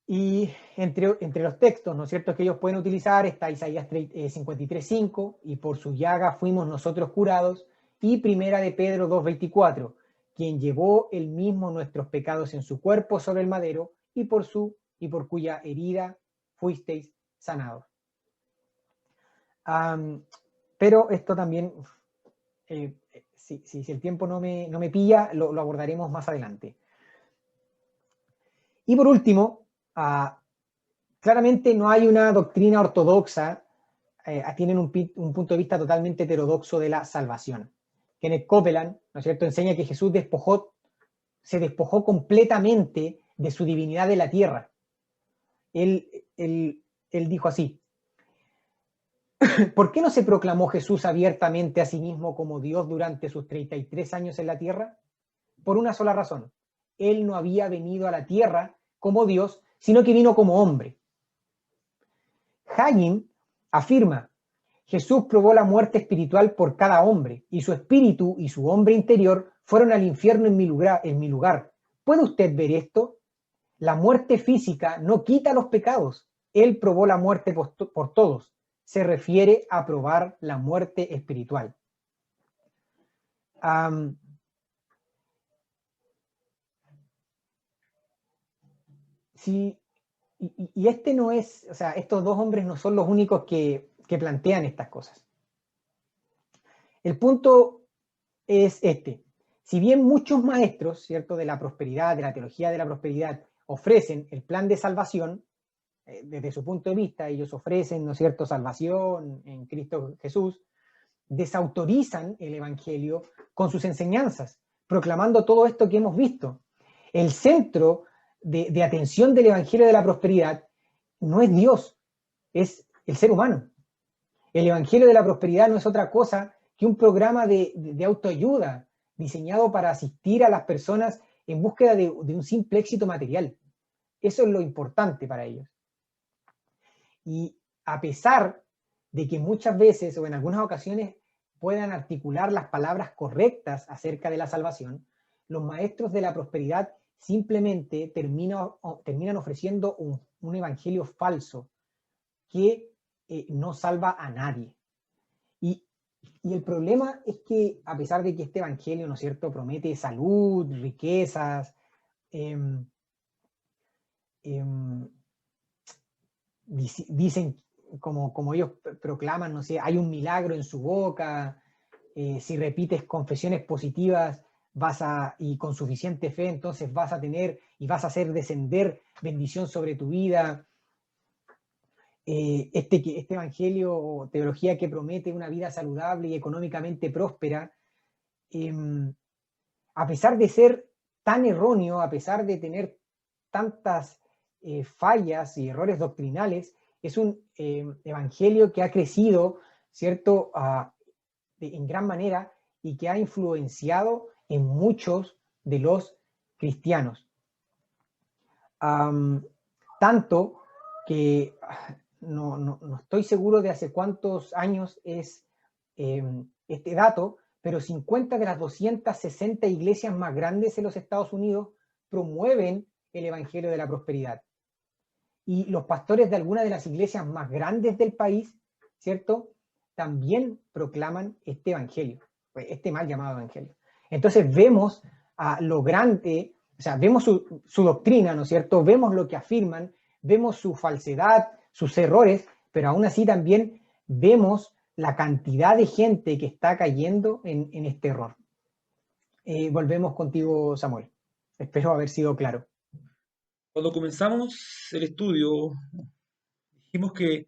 Speaker 2: Y entre los textos, ¿no es cierto?, que ellos pueden utilizar está Isaías 53:5, y por su llaga fuimos nosotros curados, y Primera de Pedro 2:24, quien llevó él mismo nuestros pecados en su cuerpo sobre el madero, y por cuya herida fuisteis sanados. Pero esto también, si el tiempo no me pilla, lo abordaremos más adelante. Y por último, claramente no hay una doctrina ortodoxa, tienen un punto de vista totalmente heterodoxo de la salvación. Kenneth Copeland, ¿no es cierto?, enseña que Jesús se despojó completamente de su divinidad de la tierra. Él dijo así: ¿por qué no se proclamó Jesús abiertamente a sí mismo como Dios durante sus 33 años en la tierra? Por una sola razón: él no había venido a la tierra como Dios, sino que vino como hombre. Hagin afirma: Jesús probó la muerte espiritual por cada hombre, y su espíritu y su hombre interior fueron al infierno en mi lugar. ¿Puede usted ver esto? La muerte física no quita los pecados. Él probó la muerte por todos. Se refiere a probar la muerte espiritual. Y este no es, o sea, estos dos hombres no son los únicos que plantean estas cosas. El punto es este: si bien muchos maestros, ¿cierto?, de la prosperidad, de la teología de la prosperidad, ofrecen el plan de salvación, desde su punto de vista, ellos ofrecen, ¿no es cierto?, salvación en Cristo Jesús, desautorizan el Evangelio con sus enseñanzas, proclamando todo esto que hemos visto. El centro de atención del Evangelio de la prosperidad no es Dios, es el ser humano. El Evangelio de la prosperidad no es otra cosa que un programa de autoayuda diseñado para asistir a las personas en búsqueda de un simple éxito material. Eso es lo importante para ellos. Y a pesar de que muchas veces o en algunas ocasiones puedan articular las palabras correctas acerca de la salvación, los maestros de la prosperidad simplemente terminan ofreciendo un evangelio falso que no salva a nadie. Y el problema es que, a pesar de que este evangelio, ¿no es cierto?, promete salud, riquezas, dicen, como ellos proclaman, no sé, hay un milagro en su boca, si repites confesiones positivas y con suficiente fe, entonces vas a tener y vas a hacer descender bendición sobre tu vida. Este evangelio o teología que promete una vida saludable y económicamente próspera, a pesar de ser tan erróneo, a pesar de tener tantas fallas y errores doctrinales, es un evangelio que ha crecido, ¿cierto?, en gran manera, y que ha influenciado en muchos de los cristianos. Tanto que no estoy seguro de hace cuántos años es este dato, pero 50 de las 260 iglesias más grandes en los Estados Unidos promueven el Evangelio de la prosperidad. Y los pastores de algunas de las iglesias más grandes del país, ¿cierto?, también proclaman este evangelio, este mal llamado evangelio. Entonces vemos lo grande, o sea, vemos su doctrina, ¿no es cierto?, vemos lo que afirman, vemos su falsedad, sus errores, pero aún así también vemos la cantidad de gente que está cayendo en este error. Volvemos contigo, Samuel. Espero haber sido claro.
Speaker 1: Cuando comenzamos el estudio, dijimos que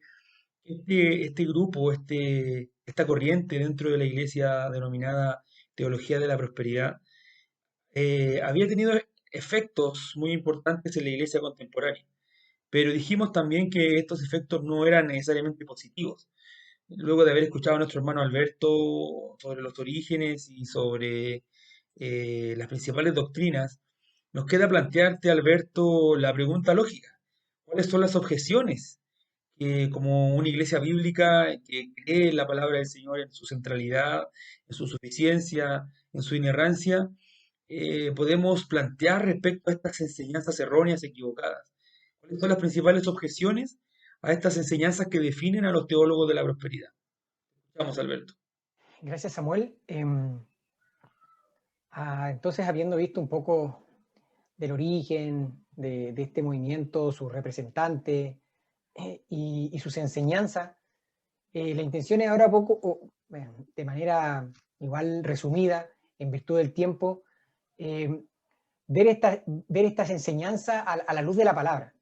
Speaker 1: este grupo, esta corriente dentro de la iglesia denominada Teología de la Prosperidad, había tenido efectos muy importantes en la iglesia contemporánea, pero dijimos también que estos efectos no eran necesariamente positivos. Luego de haber escuchado a nuestro hermano Alberto sobre los orígenes y sobre las principales doctrinas, nos queda plantearte, Alberto, la pregunta lógica. ¿Cuáles son las objeciones que como una iglesia bíblica que cree en la palabra del Señor en su centralidad, en su suficiencia, en su inerrancia, podemos plantear respecto a estas enseñanzas erróneas, equivocadas? ¿Cuáles son las principales objeciones a estas enseñanzas que definen a los teólogos de la prosperidad? Vamos, Alberto.
Speaker 2: Gracias, Samuel. Entonces, habiendo visto un poco del origen de este movimiento, sus representantes y sus enseñanzas, la intención es ahora bueno, de manera igual resumida, en virtud del tiempo, eh, ver estas enseñanzas a la luz de la palabra.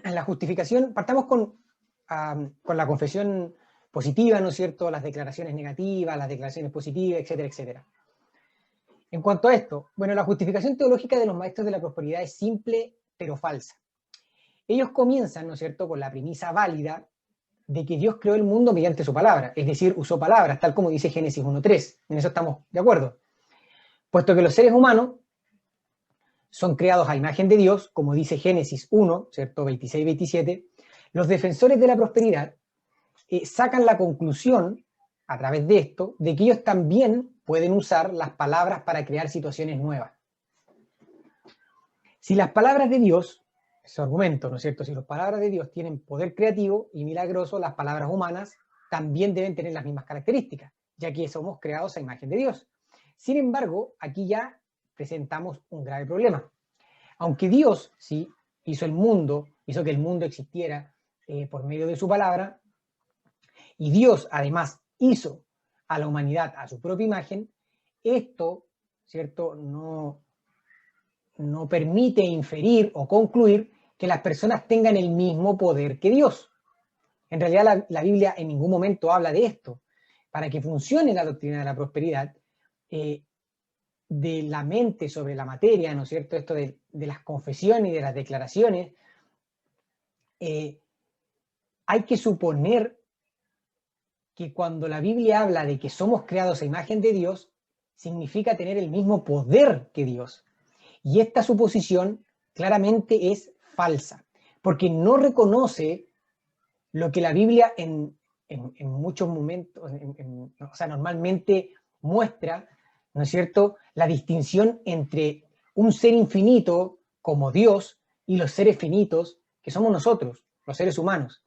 Speaker 2: En la justificación, partamos con la confesión positiva, ¿no es cierto? Las declaraciones negativas, las declaraciones positivas, etcétera, etcétera. En cuanto a esto, bueno, la justificación teológica de los maestros de la prosperidad es simple, pero falsa. Ellos comienzan, ¿no es cierto?, con la premisa válida de que Dios creó el mundo mediante su palabra, es decir, usó palabras, tal como dice Génesis 1.3. En eso estamos de acuerdo. Puesto que los seres humanos son creados a imagen de Dios, como dice Génesis 1, ¿cierto?, 26-27, los defensores de la prosperidad sacan la conclusión, a través de esto, de que ellos también pueden usar las palabras para crear situaciones nuevas. Si las palabras de Dios, ese argumento, ¿no es cierto?, si las palabras de Dios tienen poder creativo y milagroso, las palabras humanas también deben tener las mismas características, ya que somos creados a imagen de Dios. Sin embargo, aquí ya presentamos un grave problema. Aunque Dios sí hizo el mundo, hizo que el mundo existiera por medio de su palabra, y Dios además hizo a la humanidad a su propia imagen, esto, ¿cierto?, no permite inferir o concluir que las personas tengan el mismo poder que Dios. En realidad la Biblia en ningún momento habla de esto. Para que funcione la doctrina de la prosperidad, de la mente sobre la materia, ¿no es cierto?, esto de las confesiones y de las declaraciones, hay que suponer que cuando la Biblia habla de que somos creados a imagen de Dios, significa tener el mismo poder que Dios. Y esta suposición claramente es falsa, porque no reconoce lo que la Biblia en muchos momentos, o sea, normalmente muestra, ¿no es cierto?, la distinción entre un ser infinito como Dios y los seres finitos que somos nosotros, los seres humanos.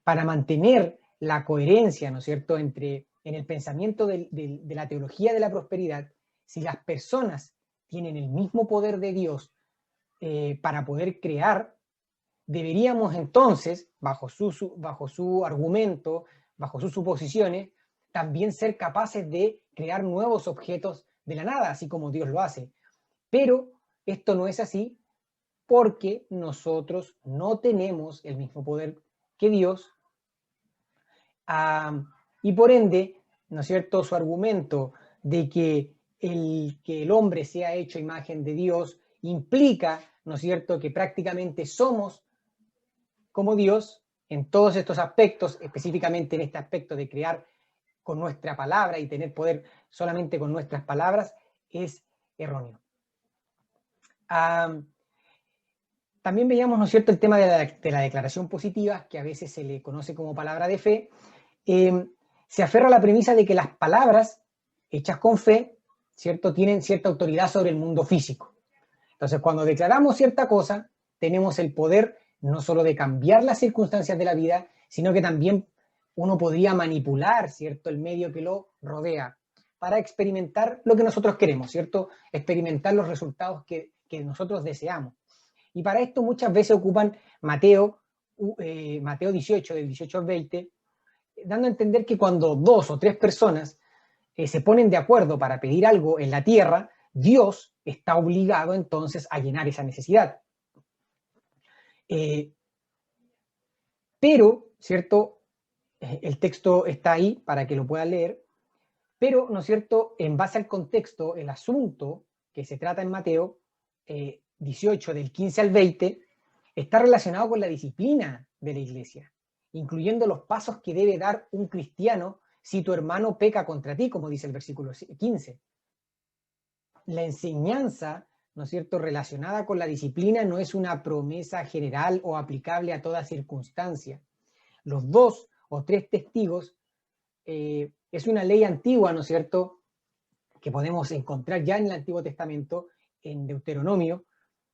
Speaker 2: Para mantener la coherencia, ¿no es cierto?, en el pensamiento de la teología de la prosperidad, si las personas tienen el mismo poder de Dios para poder crear, deberíamos entonces, bajo su argumento, bajo sus suposiciones, también ser capaces de crear nuevos objetos de la nada, así como Dios lo hace. Pero esto no es así porque nosotros no tenemos el mismo poder que Dios, y por ende, ¿no es cierto?, su argumento de que el hombre sea hecho imagen de Dios implica, ¿no es cierto?, que prácticamente somos como Dios en todos estos aspectos, específicamente en este aspecto de crear con nuestra palabra y tener poder solamente con nuestras palabras, es erróneo. También veíamos, ¿no es cierto?, el tema de la declaración positiva, que a veces se le conoce como palabra de fe. Se aferra a la premisa de que las palabras hechas con fe, ¿cierto?, tienen cierta autoridad sobre el mundo físico. Entonces, cuando declaramos cierta cosa, tenemos el poder no solo de cambiar las circunstancias de la vida, sino que también uno podría manipular, ¿cierto?, el medio que lo rodea para experimentar lo que nosotros queremos, ¿cierto?, experimentar los resultados que nosotros deseamos. Y para esto muchas veces ocupan Mateo 18, del 18 al 20, dando a entender que cuando 2 o 3 personas se ponen de acuerdo para pedir algo en la tierra, Dios está obligado entonces a llenar esa necesidad. Pero, ¿cierto? El texto está ahí para que lo puedan leer, pero, ¿no es cierto?, en base al contexto, el asunto que se trata en Mateo 18, del 15 al 20, está relacionado con la disciplina de la iglesia, incluyendo los pasos que debe dar un cristiano si tu hermano peca contra ti, como dice el versículo 15. La enseñanza, ¿no es cierto?, relacionada con la disciplina no es una promesa general o aplicable a toda circunstancia. Los 2 o 3 testigos es una ley antigua, ¿no es cierto?, que podemos encontrar ya en el Antiguo Testamento, en Deuteronomio,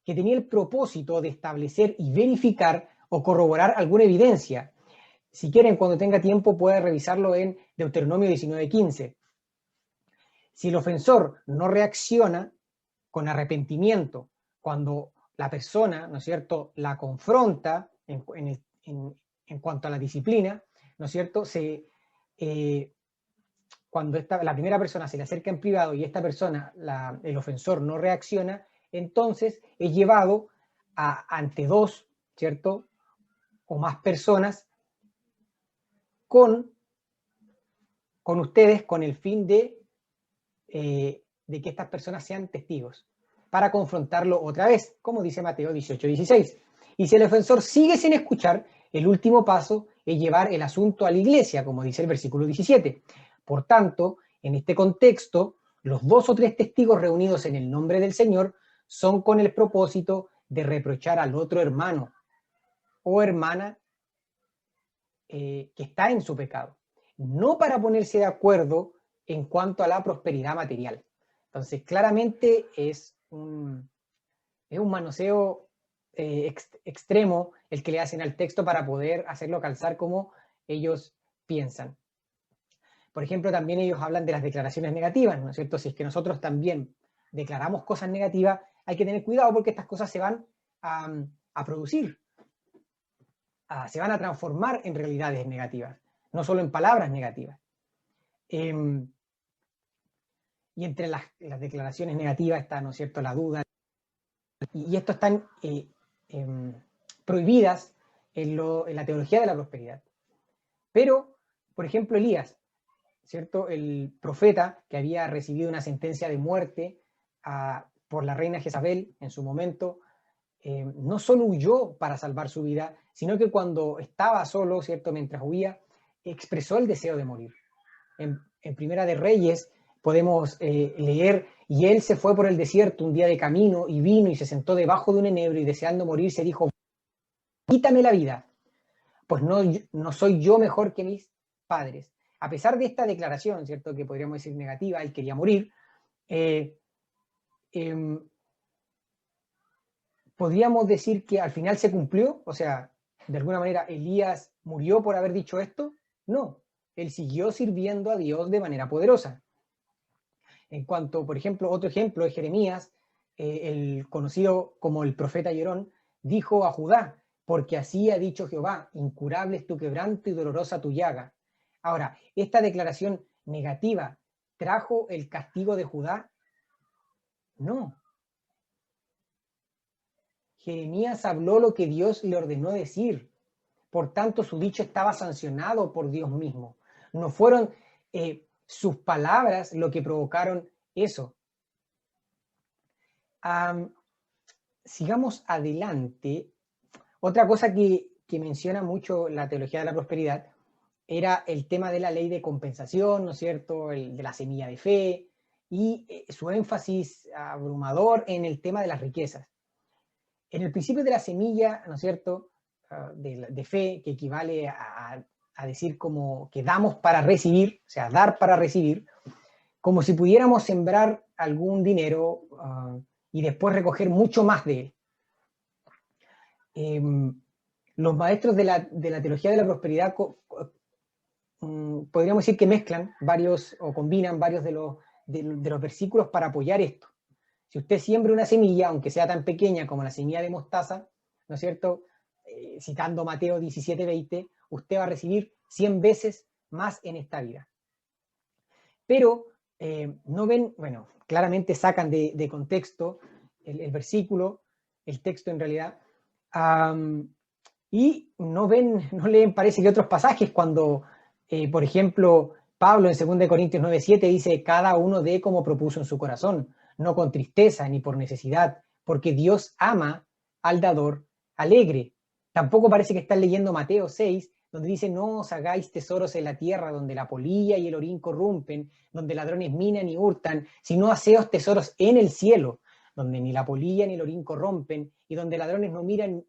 Speaker 2: que tenía el propósito de establecer y verificar o corroborar alguna evidencia. Si quieren, cuando tenga tiempo, puede revisarlo en Deuteronomio 19:15. Si el ofensor no reacciona con arrepentimiento cuando la persona, ¿no es cierto?, la confronta en cuanto a la disciplina, ¿no es cierto?, cuando la primera persona se le acerca en privado y esta persona, el ofensor, no reacciona, entonces es llevado ante 2, ¿cierto?, o más personas con ustedes con el fin de que estas personas sean testigos, para confrontarlo otra vez, como dice Mateo 18:16. Y si el ofensor sigue sin escuchar, el último paso es llevar el asunto a la iglesia, como dice el versículo 17. Por tanto, en este contexto, los 2 o 3 testigos reunidos en el nombre del Señor son con el propósito de reprochar al otro hermano o hermana que está en su pecado, no para ponerse de acuerdo en cuanto a la prosperidad material. Entonces, claramente es un manoseo extremo el que le hacen al texto para poder hacerlo calzar como ellos piensan. Por ejemplo, también ellos hablan de las declaraciones negativas, ¿no es cierto? Si es que nosotros también declaramos cosas negativas, hay que tener cuidado porque estas cosas se van a producir, se van a transformar en realidades negativas, no solo en palabras negativas. Y entre las declaraciones negativas está, ¿no es cierto?, la duda, y esto están prohibidas en la teología de la prosperidad. Pero, por ejemplo, Elías, ¿cierto?, el profeta que había recibido una sentencia de muerte por la reina Jezabel en su momento, no solo huyó para salvar su vida, sino que cuando estaba solo, ¿cierto?, mientras huía, expresó el deseo de morir. En Primera de Reyes podemos leer, y él se fue por el desierto un día de camino, y vino y se sentó debajo de un enebro, y deseando morir se dijo, quítame la vida, pues no soy yo mejor que mis padres. A pesar de esta declaración, ¿cierto?, que podríamos decir negativa, él quería morir, podríamos decir que al final se cumplió, o sea, de alguna manera Elías murió por haber dicho esto. No, él siguió sirviendo a Dios de manera poderosa. En cuanto, por ejemplo, otro ejemplo es Jeremías, el conocido como el profeta Llorón, dijo a Judá, porque así ha dicho Jehová, incurable es tu quebranto y dolorosa tu llaga. Ahora, esta declaración negativa, ¿trajo el castigo de Judá? No. Jeremías habló lo que Dios le ordenó decir. Por tanto, su dicho estaba sancionado por Dios mismo. No fueron sus palabras lo que provocaron eso. Sigamos adelante. Otra cosa que menciona mucho la teología de la prosperidad era el tema de la ley de compensación, ¿no es cierto?, de la semilla de fe, y su énfasis abrumador en el tema de las riquezas. En el principio de la semilla, ¿no es cierto?, de fe, que equivale a decir como que damos para recibir, o sea, dar para recibir, como si pudiéramos sembrar algún dinero y después recoger mucho más de él. Los maestros de la teología de la prosperidad podríamos decir que mezclan varios o combinan varios de los versículos para apoyar esto. Si usted siembra una semilla, aunque sea tan pequeña como la semilla de mostaza, ¿no es cierto?, citando Mateo 17:20, usted va a recibir 100 veces más en esta vida. Pero no ven, bueno, claramente sacan de contexto el versículo, el texto en realidad, y no ven, no leen, parece que otros pasajes cuando, por ejemplo, Pablo en 2 Corintios 9:7 dice, cada uno dé como propuso en su corazón, no con tristeza ni por necesidad, porque Dios ama al dador alegre. Tampoco parece que están leyendo Mateo 6, donde dice, no os hagáis tesoros en la tierra, donde la polilla y el orín corrompen, donde ladrones minan y hurtan, sino haceos tesoros en el cielo, donde ni la polilla ni el orín corrompen, y donde ladrones no minan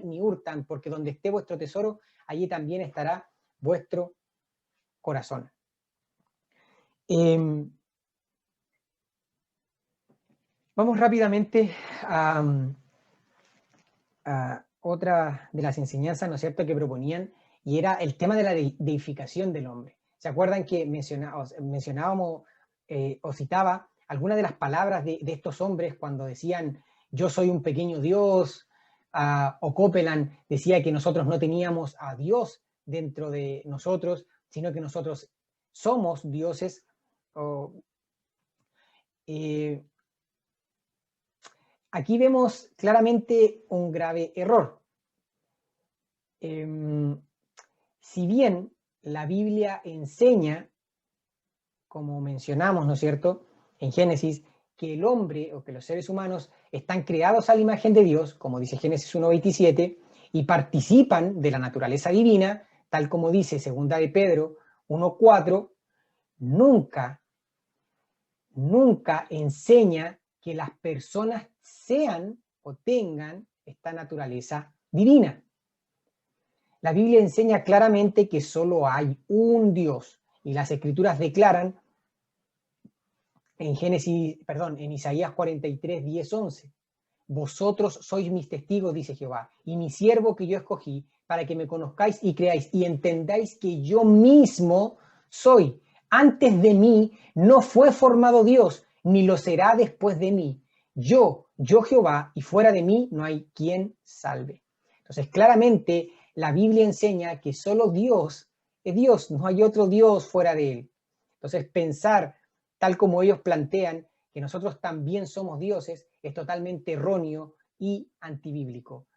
Speaker 2: ni hurtan, porque donde esté vuestro tesoro, allí también estará vuestro corazón. Vamos rápidamente a otra de las enseñanzas, ¿no es cierto?, que proponían, y era el tema de la deificación del hombre. ¿Se acuerdan que mencionábamos o citaba algunas de las palabras de estos hombres cuando decían, yo soy un pequeño Dios, o Copeland decía que nosotros no teníamos a Dios dentro de nosotros, sino que nosotros somos dioses? Aquí vemos claramente un grave error. Si bien la Biblia enseña, como mencionamos, ¿no es cierto?, en Génesis, que el hombre o que los seres humanos están creados a la imagen de Dios, como dice Génesis 1:27, y participan de la naturaleza divina, tal como dice 2 de Pedro 1:4, nunca enseña que las personas sean o tengan esta naturaleza divina. La Biblia enseña claramente que solo hay un Dios, y las Escrituras declaran en Isaías 43, 10, 11, vosotros sois mis testigos, dice Jehová, y mi siervo que yo escogí, para que me conozcáis y creáis y entendáis que yo mismo soy. Antes de mí no fue formado Dios, ni lo será después de mí. Yo Jehová, y fuera de mí no hay quien salve. Entonces, claramente, la Biblia enseña que solo Dios es Dios, no hay otro Dios fuera de él. Entonces, pensar, tal como ellos plantean, que nosotros también somos dioses, es totalmente erróneo y antibíblico.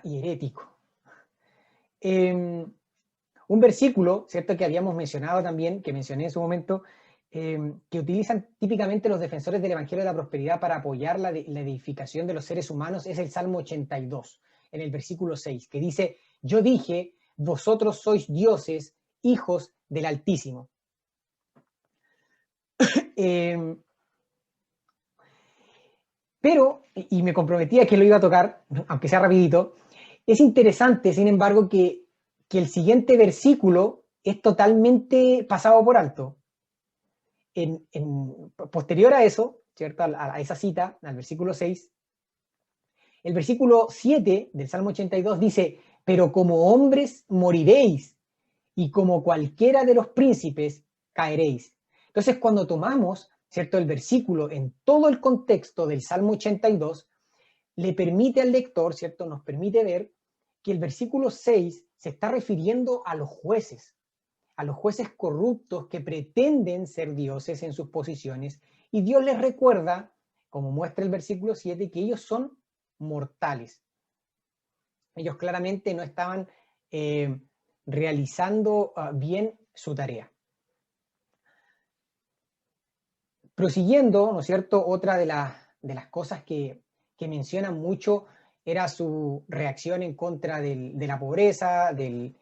Speaker 2: Y herético. Un versículo, ¿cierto?, que habíamos mencionado también, que mencioné en su momento, que utilizan típicamente los defensores del Evangelio de la Prosperidad para apoyar la edificación de los seres humanos, es el Salmo 82, en el versículo 6, que dice, yo dije, vosotros sois dioses, hijos del Altísimo. Pero, y me comprometía que lo iba a tocar, aunque sea rapidito, es interesante, sin embargo, que el siguiente versículo es totalmente pasado por alto. Posterior a eso, ¿cierto?, a esa cita, al versículo 6, el versículo 7 del Salmo 82 dice, pero como hombres moriréis, y como cualquiera de los príncipes caeréis. Entonces, cuando tomamos, ¿cierto?, el versículo en todo el contexto del Salmo 82, le permite al lector, ¿cierto?, nos permite ver que el versículo 6 se está refiriendo a los jueces corruptos que pretenden ser dioses en sus posiciones, y Dios les recuerda, como muestra el versículo 7, que ellos son mortales. Ellos claramente no estaban realizando bien su tarea. Prosiguiendo, ¿no es cierto?, otra de las cosas que mencionan mucho era su reacción en contra de la pobreza, de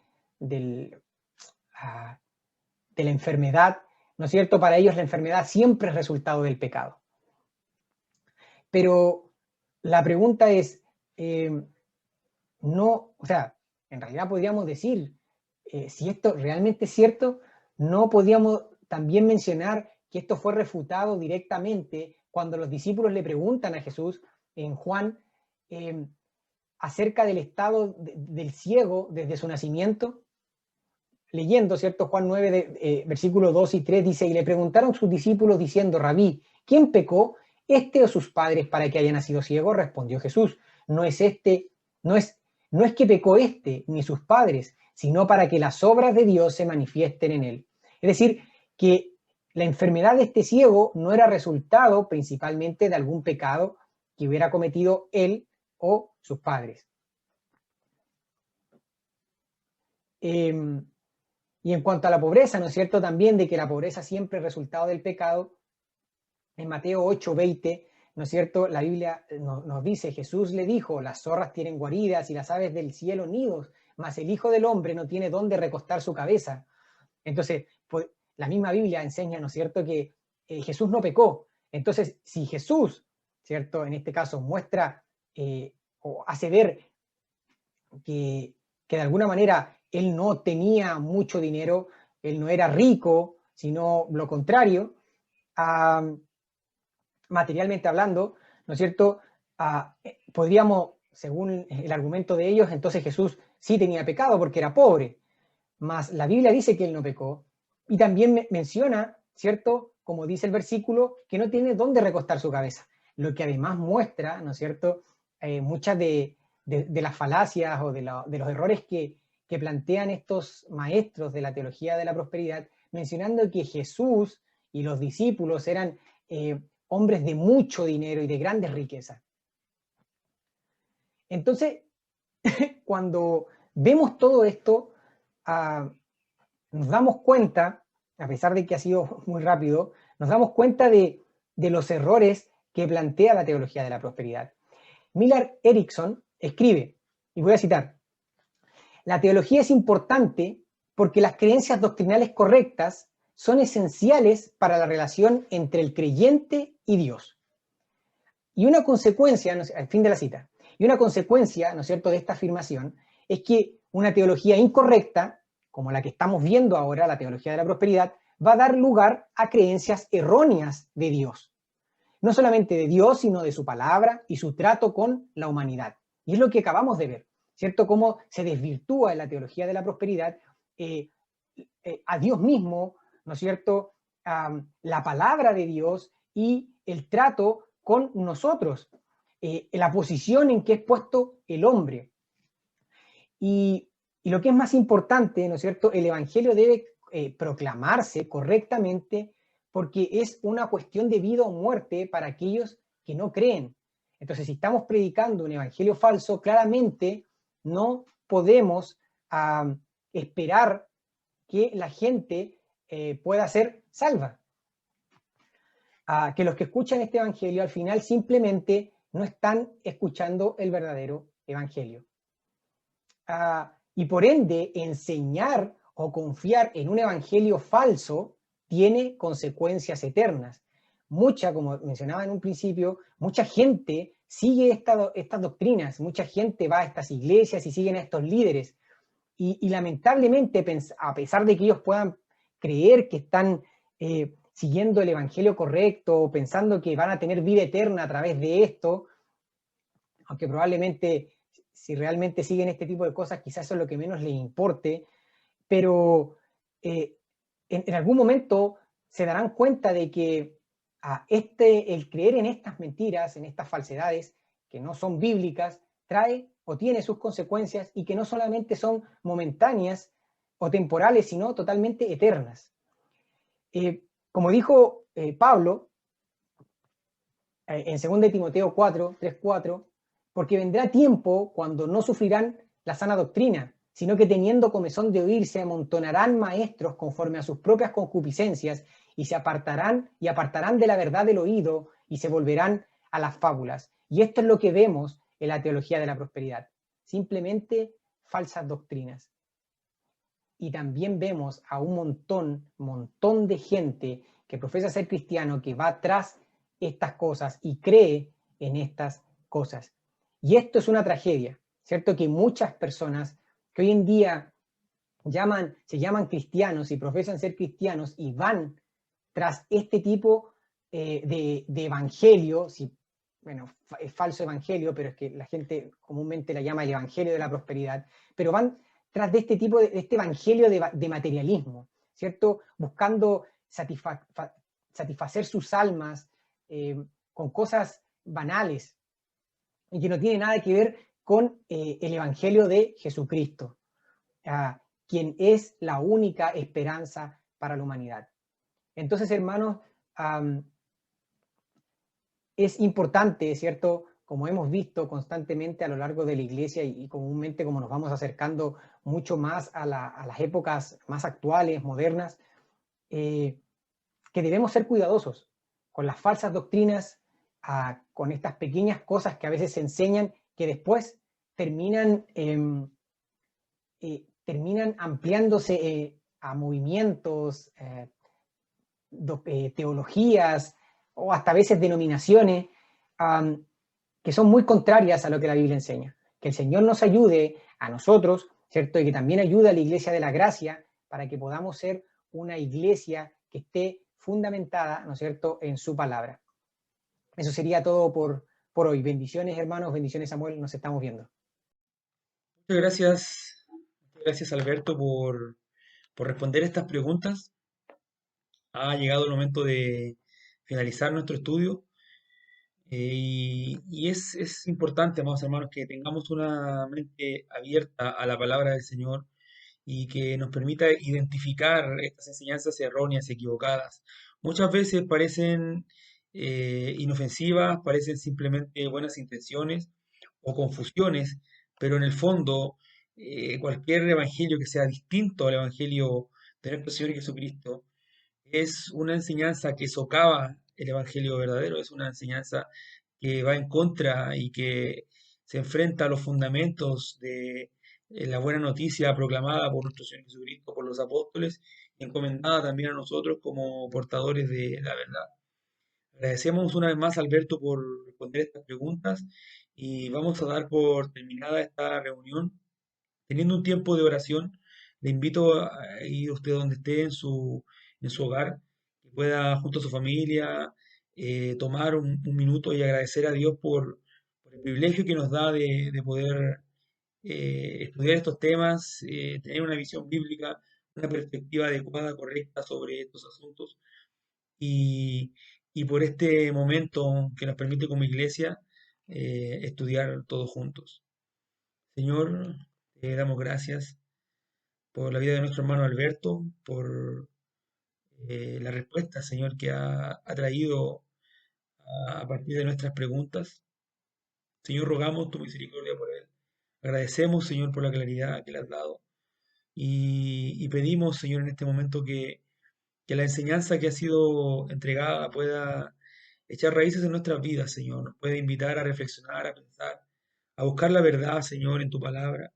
Speaker 2: la enfermedad, ¿no es cierto? Para ellos la enfermedad siempre es resultado del pecado. Pero la pregunta es, no, o sea, en realidad podríamos decir, si esto realmente es cierto, no podríamos también mencionar que esto fue refutado directamente cuando los discípulos le preguntan a Jesús en Juan acerca del estado del ciego desde su nacimiento. Leyendo, ¿cierto? Juan 9, versículos 2 y 3 dice, y le preguntaron sus discípulos diciendo, Rabí, ¿quién pecó, este o sus padres, para que haya nacido ciego? Respondió Jesús, no es que pecó este ni sus padres, sino para que las obras de Dios se manifiesten en él. Es decir, que la enfermedad de este ciego no era resultado principalmente de algún pecado que hubiera cometido él o sus padres. Y en cuanto a la pobreza, ¿no es cierto? También de que la pobreza siempre es resultado del pecado. En Mateo 8:20, ¿no es cierto? La Biblia nos dice, Jesús le dijo, las zorras tienen guaridas y las aves del cielo nidos, mas el Hijo del Hombre no tiene dónde recostar su cabeza. Entonces, pues, la misma Biblia enseña, ¿no es cierto?, que Jesús no pecó. Entonces, si Jesús, ¿cierto?, en este caso muestra o hace ver que de alguna manera él no tenía mucho dinero, él no era rico, sino lo contrario, materialmente hablando, ¿no es cierto? Podríamos, según el argumento de ellos, entonces Jesús sí tenía pecado porque era pobre, mas la Biblia dice que él no pecó y también menciona, ¿cierto? Como dice el versículo, que no tiene dónde recostar su cabeza, lo que además muestra, ¿no es cierto?, muchas de las falacias o de los errores que plantean estos maestros de la teología de la prosperidad, mencionando que Jesús y los discípulos eran hombres de mucho dinero y de grandes riquezas. Entonces, cuando vemos todo esto, nos damos cuenta, a pesar de que ha sido muy rápido, nos damos cuenta de los errores que plantea la teología de la prosperidad. Millard Erickson escribe, y voy a citar, la teología es importante porque las creencias doctrinales correctas son esenciales para la relación entre el creyente y Dios. Y una consecuencia, al fin de la cita, y una consecuencia, ¿no es cierto?, de esta afirmación es que una teología incorrecta, como la que estamos viendo ahora, la teología de la prosperidad, va a dar lugar a creencias erróneas de Dios. No solamente de Dios, sino de su palabra y su trato con la humanidad. Y es lo que acabamos de ver, ¿cierto? Cómo se desvirtúa en la teología de la prosperidad a Dios mismo, ¿no es cierto?, la palabra de Dios y el trato con nosotros, la posición en que es puesto el hombre. Y lo que es más importante, ¿no es cierto?, el Evangelio debe proclamarse correctamente porque es una cuestión de vida o muerte para aquellos que no creen. Entonces, si estamos predicando un evangelio falso, claramente no podemos esperar que la gente pueda ser salva. Que los que escuchan este evangelio al final simplemente no están escuchando el verdadero evangelio. Y por ende, enseñar o confiar en un evangelio falso tiene consecuencias eternas. Como mencionaba en un principio, mucha gente sigue estas doctrinas, mucha gente va a estas iglesias y siguen a estos líderes. Y lamentablemente, a pesar de que ellos puedan creer que están siguiendo el evangelio correcto, pensando que van a tener vida eterna a través de esto, aunque probablemente si realmente siguen este tipo de cosas, quizás eso es lo que menos les importe, pero en algún momento se darán cuenta de que el creer en estas mentiras, en estas falsedades, que no son bíblicas, trae o tiene sus consecuencias y que no solamente son momentáneas o temporales, sino totalmente eternas. Como dijo Pablo en 2 Timoteo 4, 3, 4, porque vendrá tiempo cuando no sufrirán la sana doctrina, sino que teniendo comezón de oír se amontonarán maestros conforme a sus propias concupiscencias y se apartarán de la verdad del oído y se volverán a las fábulas. Y esto es lo que vemos en la teología de la prosperidad, simplemente falsas doctrinas. Y también vemos a un montón de gente que profesa ser cristiano, que va tras estas cosas y cree en estas cosas. Y esto es una tragedia, ¿cierto? Que muchas personas que hoy en día se llaman cristianos y profesan ser cristianos y van tras este tipo de evangelio, es falso evangelio, pero es que la gente comúnmente la llama el evangelio de la prosperidad, pero van tras de este tipo de este evangelio de materialismo, ¿cierto? Buscando satisfacer sus almas con cosas banales y que no tiene nada que ver con el evangelio de Jesucristo, quien es la única esperanza para la humanidad. Entonces, hermanos, es importante, ¿cierto? Como hemos visto constantemente a lo largo de la iglesia y comúnmente como nos vamos acercando mucho más a las épocas más actuales, modernas, que debemos ser cuidadosos con las falsas doctrinas, con estas pequeñas cosas que a veces se enseñan que después terminan, terminan ampliándose a movimientos, teologías o hasta a veces denominaciones que son muy contrarias a lo que la Biblia enseña. Que el Señor nos ayude a nosotros, ¿cierto? Y que también ayude a la iglesia de la gracia para que podamos ser una iglesia que esté fundamentada, ¿no es cierto?, en su palabra. Eso sería todo por hoy. Bendiciones, hermanos, bendiciones, Samuel, nos estamos viendo.
Speaker 1: Muchas gracias Alberto por responder estas preguntas. Ha llegado el momento de finalizar nuestro estudio. Es importante, amados hermanos, que tengamos una mente abierta a la palabra del Señor y que nos permita identificar estas enseñanzas erróneas, equivocadas. Muchas veces parecen inofensivas, parecen simplemente buenas intenciones o confusiones, pero en el fondo cualquier evangelio que sea distinto al evangelio de nuestro Señor Jesucristo es una enseñanza que socava el evangelio verdadero, es una enseñanza que va en contra y que se enfrenta a los fundamentos de la buena noticia proclamada por nuestro Señor Jesucristo, por los apóstoles, y encomendada también a nosotros como portadores de la verdad. Agradecemos una vez más, Alberto, por responder estas preguntas y vamos a dar por terminada esta reunión teniendo un tiempo de oración. Le invito a ir usted donde esté en su hogar, que pueda junto a su familia tomar un minuto y agradecer a Dios por el privilegio que nos da de poder estudiar estos temas, tener una visión bíblica, una perspectiva adecuada, correcta sobre estos asuntos y, y por este momento que nos permite como iglesia estudiar todos juntos. Señor, te damos gracias por la vida de nuestro hermano Alberto, por la respuesta, Señor, que ha traído a partir de nuestras preguntas. Señor, rogamos tu misericordia por él. Agradecemos, Señor, por la claridad que le has dado. Y pedimos, Señor, en este momento que la enseñanza que ha sido entregada pueda echar raíces en nuestras vidas, Señor. Nos puede invitar a reflexionar, a pensar, a buscar la verdad, Señor, en tu palabra,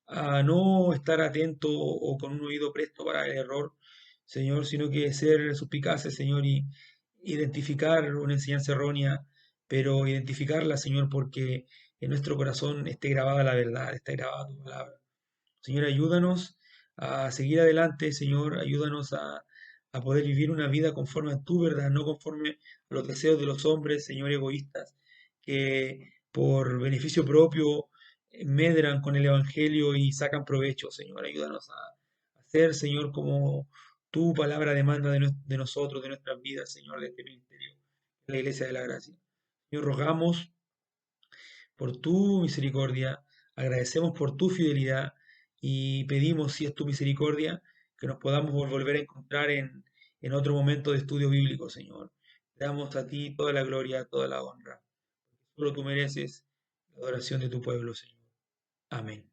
Speaker 1: a no estar atento o con un oído presto para el error, Señor, sino que ser suspicaces, Señor, y identificar una enseñanza errónea, pero identificarla, Señor, porque en nuestro corazón esté grabada la verdad, está grabada tu palabra. Señor, ayúdanos a seguir adelante, Señor, ayúdanos a poder vivir una vida conforme a tu verdad, no conforme a los deseos de los hombres, Señor, egoístas, que por beneficio propio medran con el Evangelio y sacan provecho, Señor. Ayúdanos a ser, Señor, como tu palabra demanda de nosotros, de nuestras vidas, Señor, de este ministerio, de la Iglesia de la Gracia. Señor, rogamos por tu misericordia, agradecemos por tu fidelidad y pedimos, si es tu misericordia, que nos podamos volver a encontrar en otro momento de estudio bíblico, Señor. Te damos a ti toda la gloria, toda la honra. Solo tú mereces la adoración de tu pueblo, Señor. Amén.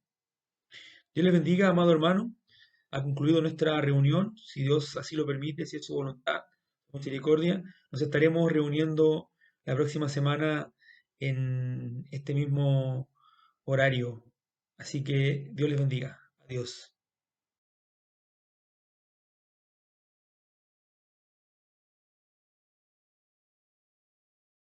Speaker 1: Dios les bendiga, amado hermano. Ha concluido nuestra reunión. Si Dios así lo permite, si es su voluntad, su misericordia, nos estaremos reuniendo la próxima semana en este mismo horario. Así que Dios les bendiga. Adiós.